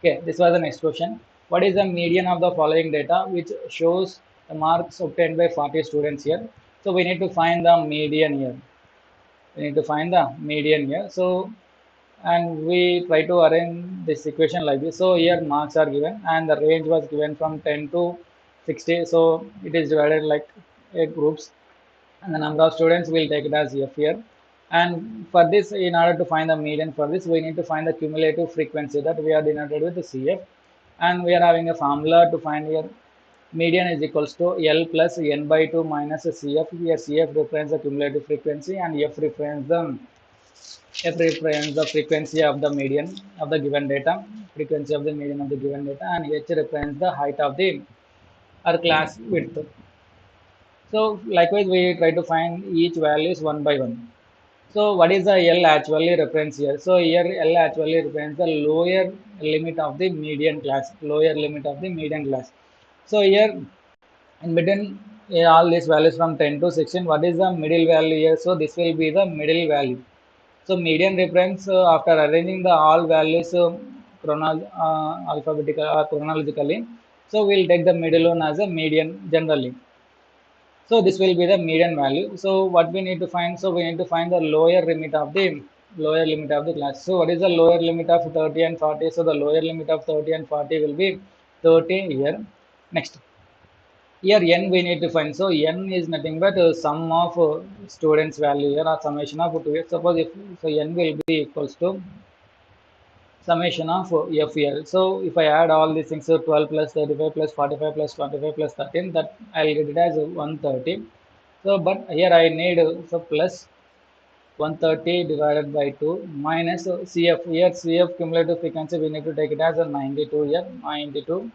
Speaker 2: Okay, this was the next question. What is the median of the following data which shows the marks obtained by 40 students here? So we need to find the median here. We need to find the median here. So, and we try to arrange this equation like this. So here marks are given and the range was given from 10 to 60. So it is divided like 8 groups and the number of students will take it as F here. And for this, in order to find the median for this, we need to find the cumulative frequency that we are denoted with the CF. And we are having a formula to find here median is equals to L plus N by 2 minus CF. Here CF represents the cumulative frequency and F represents the frequency of the median of the given data, frequency of the median of the given data, and H represents the height of the or class width. So likewise, we try to find each values one by one. So what is the L actually reference here? So here L actually represents the lower limit of the median class, lower limit of the median class. So here in between all these values from 10 to 16, what is the middle value here? So this will be the middle value. So median reference after arranging the all values alphabetical or chronologically. So we'll take the middle one as a median generally. So this will be the median value. So what we need to find? So we need to find the lower limit of the class. So what is the lower limit of 30 and 40? So the lower limit of 30 and 40 will be 30 here. Next. Here n we need to find. So n is nothing but sum of students value here or summation of 2. Suppose if so n will be equals to summation of FL. So if I add all these things, so 12 plus 35 plus 45 plus 25 plus 13, that I'll get it as 130. So, but here I need so plus 130 divided by 2 minus CF. Here CF cumulative frequency, we need to take it as a 92 here, 92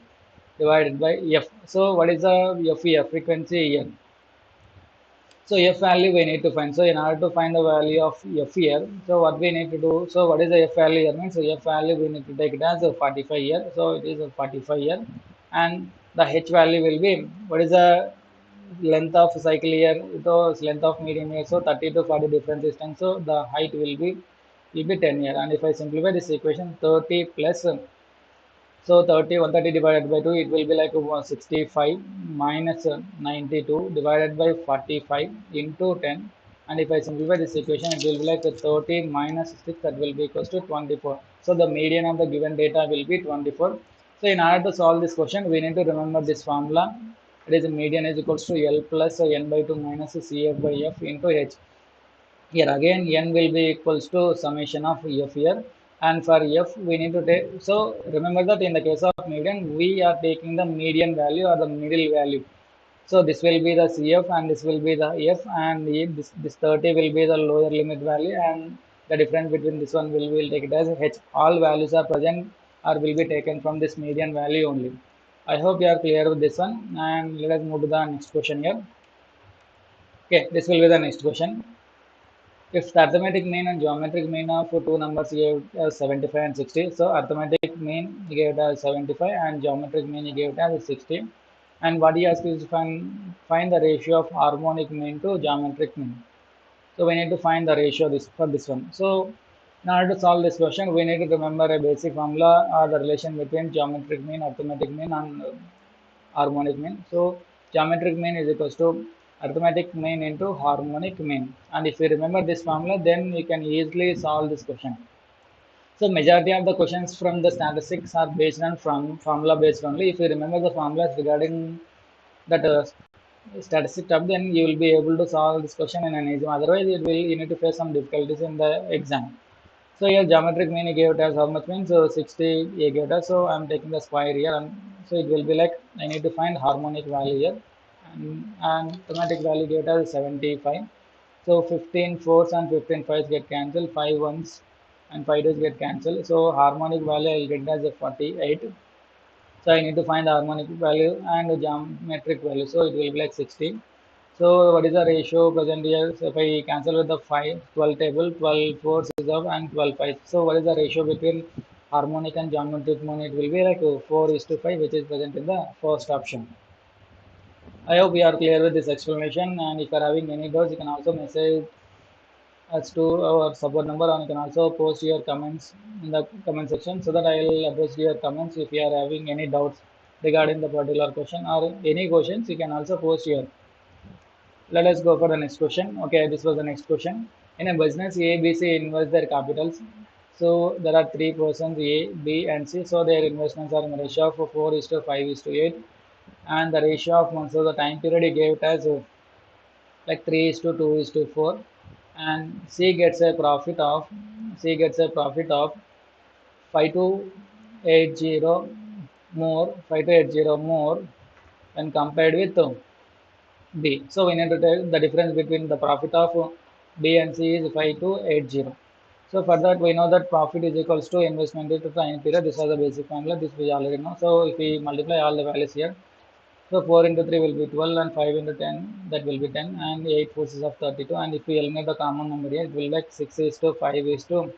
Speaker 2: divided by F. So what is the F here, frequency here? So F value we need to find. So in order to find the value of F here, so what we need to do, so what is the F value here means, so F value we need to take it as a 45 here. So it is a 45 here. And the H value will be, what is the length of cycle here, so length of median here, so 30 to 40 difference distance. So the height will be 10 here. And if I simplify this equation, 30 plus so 130 divided by 2, it will be like 65 minus 92 divided by 45 into 10. And if I simplify this equation, it will be like 30 minus 6, that will be equals to 24. So the median of the given data will be 24. So in order to solve this question, we need to remember this formula. It is median is equals to L plus N by 2 minus CF by F into H. Here again n will be equals to summation of f here, and for f we need to take, so remember that in the case of median we are taking the median value or the middle value. So this will be the CF and this will be the F, and this 30 will be the lower limit value, and the difference between this one will take it as H. All values are present or will be taken from this median value only. I hope you are clear with this one, and let us move to the next question here. Okay, this will be the next question. If the arithmetic mean and geometric mean of two numbers you gave as 75 and 60, so arithmetic mean you gave it as 75 and geometric mean you gave it as 60. And what he asked is find the ratio of harmonic mean to geometric mean. So we need to find the ratio for this one. So in order to solve this question, we need to remember a basic formula or the relation between geometric mean, arithmetic mean, and harmonic mean. So geometric mean is equals to arithmetic mean into harmonic mean. And if you remember this formula, then you can easily solve this question. So majority of the questions from the statistics are based on from formula based only. If you remember the formulas regarding that statistic tab, then you will be able to solve this question in an exam. Otherwise, you need to face some difficulties in the exam. So here geometric mean gave it as how much means, so 60 a gave it as, so I'm taking the square here, and so it will be like I need to find harmonic value here, and thematic value gave it as 75. So 15 fours and 15 fives get cancelled, 5 ones and 5 twos get cancelled. So harmonic value I'll get as a 48. So I need to find the harmonic value and the geometric value. So it will be like 16. So what is the ratio present here? So if I cancel with the 5, 12 table, 12 fours is up and 12 fives. So what is the ratio between harmonic and geometric mean? It will be like 4 is to 5, which is present in the first option. I hope we are clear with this explanation, and if you are having any doubts, you can also message us to our support number, and you can also post your comments in the comment section so that I will address your comments if you are having any doubts regarding the particular question or any questions. You can also post here. Let us go for the next question. Okay, this was the next question. In a business, A, B, C invest their capitals. So there are three persons, A, B, and C. So their investments are in the ratio of 4 is to 5 is to 8. And the ratio of months, so the time period he gave it as like 3 is to 2 is to 4. And C gets a profit of 5280 more, 5280 more when compared with B. So we need to take the difference between the profit of B and C is 5280. So for that we know that profit is equals to investment into time period. This was the basic formula. This we already know. So if we multiply all the values here, so 4 into 3 will be 12 and 5 into 10 that will be 10 and 8 forces of 32, and if we eliminate the common number here it will be like 6 is to 5 is to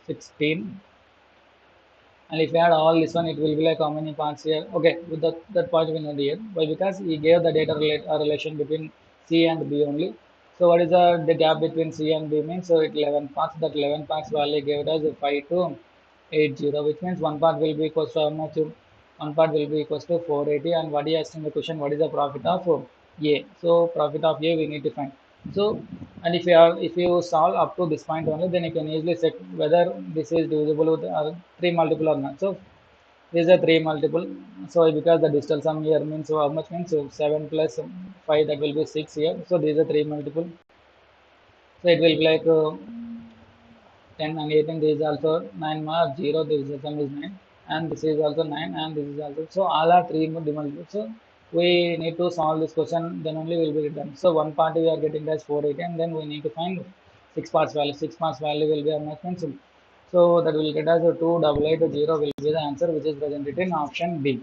Speaker 2: 16, and if we add all this one it will be like how many parts here. Okay, with that part we know here. Why? Because he gave the data relation between C and B only. So what is the gap between C and B means? So it 11 parts. That 11 parts value gave us 5 to 80, which means one part will be equals to how much? One part will be equals to 480. And what he asked in the question, what is the profit of A? So profit of A we need to find. So, and if you solve up to this point only, then you can easily check whether this is divisible with 3 multiple or not. So this is a 3 multiple. So because the digital sum here means, so how much means, so 7 plus 5, that will be 6 here. So this is a 3 multiple. So it will be like 10 and 18. This is also 9 mark 0. This is sum is 9, and this is also 9, and this is also, so all are 3 multiple. So we need to solve this question, then only will be done. So one part we are getting as 480, and then we need to find 6 parts value. 6 parts value will be a much. So that will get us a 2880 will be the answer, which is presented in option B.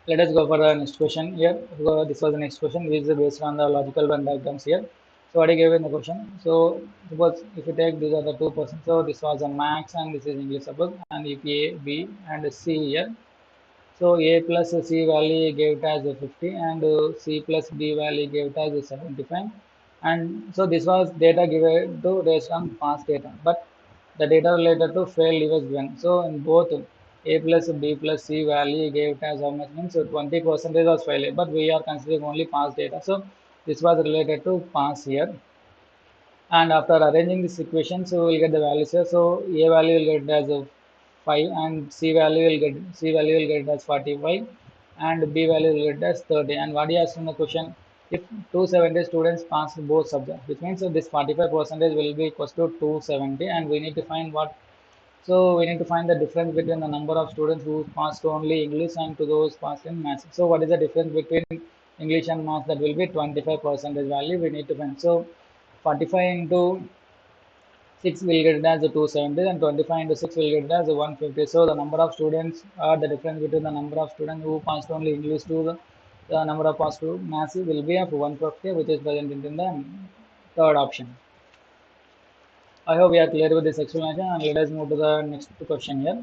Speaker 2: Let us go for the next question here. So this was the next question, which is based on the logical Venn diagrams here. So what I gave in the question. So suppose if you take these are the two persons. So this was a max and this is English suppose, and if A, B, and C here. So A plus C value gave it as a 50, and C plus D value gave it as a 75. And so this was data given to based on past data, but the data related to failed was given. So in both A plus B plus C value gave it as how much means, so 20% was failure, but we are considering only past data. So this was related to past here, and after arranging this equation, so we'll get the values here. So A value will get as a 5, and C value will get as 45, and B value will get as 30. And what he asked in the question, if 270 students pass both subjects, which means that this 45 percentage will be equals to 270, and we need to find what. So we need to find the difference between the number of students who passed only English and to those passed in maths. So what is the difference between English and maths? That will be 25 percentage value we need to find. So 45 into 6 will get it as a 270, and 25 into 6 will get it as a 150. So the number of students, or the difference between the number of students who passed only English to the number of passed to maths will be of 150, which is presented in the third option. I hope we are clear with this explanation, and let us move to the next question here.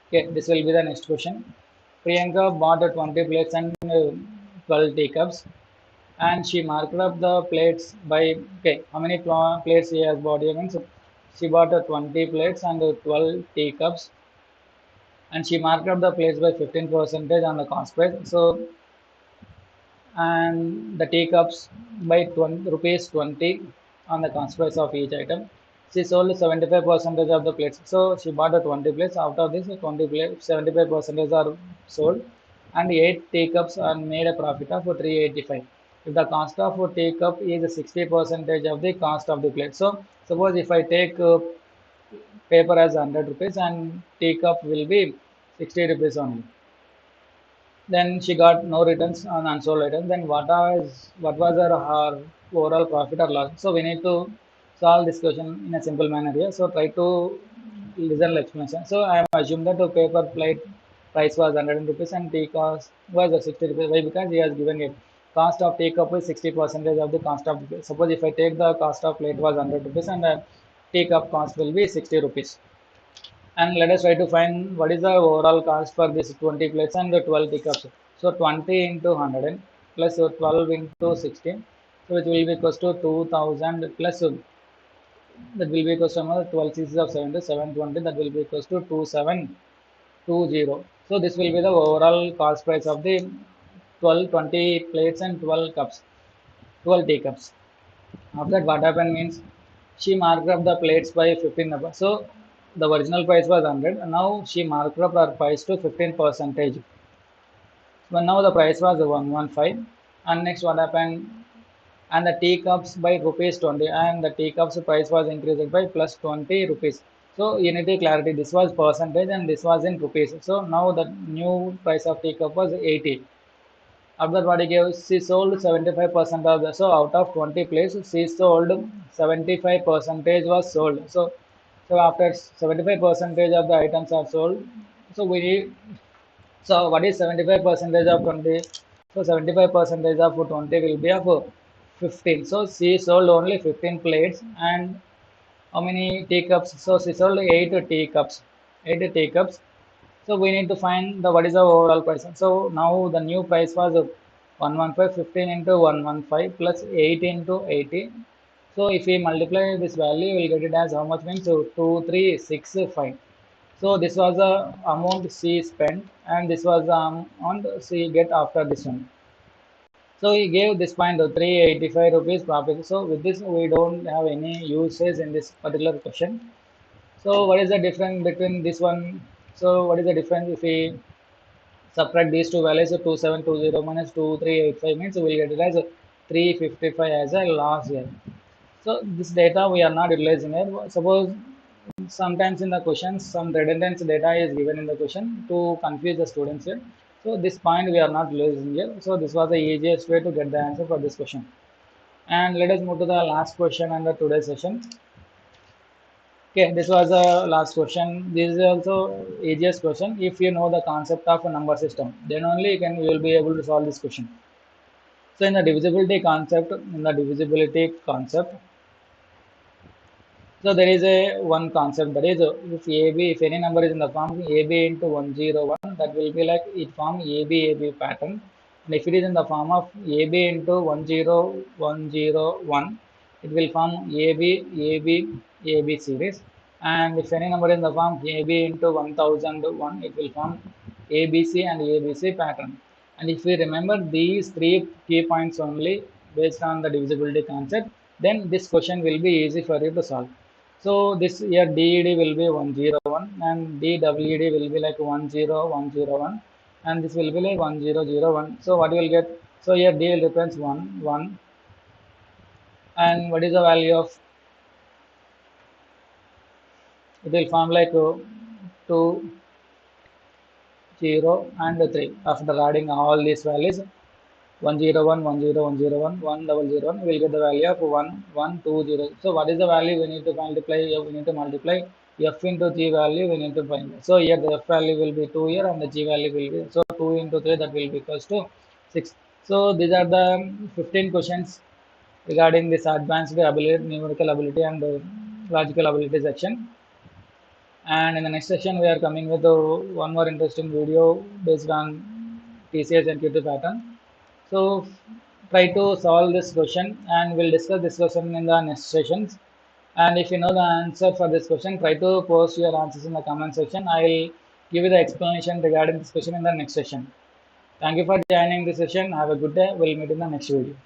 Speaker 2: Okay, this will be the next question. Priyanka bought 20 plates and 12 teacups, and she marked up the plates by, okay, how many plates she has bought here means, she bought 20 plates and 12 teacups, and she marked up the plates by 15 percentage on the cost price. So and the teacups by 20 rupees 20 on the cost price of each item. she sold 75% of the plates. So she bought the 20 plates. Out of this, 20 plates, 75% are sold, and 8 teacups are made a profit of 385. If the cost of teacup is 60% of the cost of the plate. So suppose if I take paper as 100 rupees and teacup will be 60 rupees only. Then she got no returns on unsold items. Then what was her overall profit or loss? So we need to solve this question in a simple manner here. So try to listen the explanation. So I am assumed that the paper plate price was 100 rupees and tea cost was 60 rupees. Why? Because he has given it. Cost of teacup is 60% of the cost of the plate. Suppose if I take the cost of plate was 100 rupees and the teacup cost will be 60 rupees. And let us try to find what is the overall cost for this 20 plates and the 12 teacups. So 20 into 100 plus 12 into 16, so it will be equals to 2000 plus that will be equals to another 12 pieces of 7 to 720, that will be equals to 2720. So this will be the overall cost price of the 12 20 plates and 12 cups, 12 teacups. After that, what happened means she marked up the plates by 15 numbers. So the original price was 100, and now she marked up her price to 15 percentage. But now the price was 115, and next what happened? And the teacups by rupees 20, and the teacups price was increased by plus 20 rupees. So you need to clarity. This was percentage, and this was in rupees. So now the new price of teacup was 80. After that, what he gave, she sold 75% of the. So out of 20 plates, she sold 75 percentage was sold. So after 75 percentage of the items are sold, so we need. So what is 75 percentage of 20? So 75 percentage of 20 will be of 15. So she sold only 15 plates and how many teacups? So she sold 8 teacups. 8 teacups. So we need to find the what is the overall price. So now the new price was 115, 15 into 115 plus 8 into 80. So if we multiply this value, we will get it as how much means, so 2365. So this was the amount she spent, and this was the amount she get after this one. So he gave this point of 385 rupees profit. So with this, we don't have any usage in this particular question. So what is the difference between this one? So what is the difference if we subtract these two values? So 2720 minus 2385 means we will get it as 355 as a loss here. So this data we are not utilizing here. Suppose sometimes in the questions some redundant data is given in the question to confuse the students here. So this point we are not using here. So this was the easiest way to get the answer for this question. And let us move to the last question under today's session. Okay, this was the last question. This is also easiest question. If you know the concept of a number system, then only you will be able to solve this question. So in the divisibility concept, so there is a one concept, that is if AB, if any number is in the form AB into 101, that will be like it form AB pattern. And if it is in the form of AB into 10101, it will form AB series. And if any number is in the form AB into 1001, it will form ABC and ABC pattern. And if we remember these three key points only based on the divisibility concept, then this question will be easy for you to solve. So this here DED will be 101 and DWED will be like 10101 and this will be like 1001. So what you will get? So here D will represent 1 and what is the value of, it will form like 2 0 and 3 after adding all these values 101 10101 1001, we will get the value of 1120. So what is the value we need to multiply? We need to multiply f into g value, we need to find. So here the f value will be 2 here and the g value will be, so 2 into 3, that will be equals to 6. So these are the 15 questions regarding this advanced ability, numerical ability and logical ability section. And in the next session we are coming with one more interesting video based on TCS NQT pattern. So try to solve this question and we'll discuss this question in the next sessions. And if you know the answer for this question, try to post your answers in the comment section. I'll give you the explanation regarding this question in the next session. Thank you for joining this session. Have a good day. We'll meet in the next video.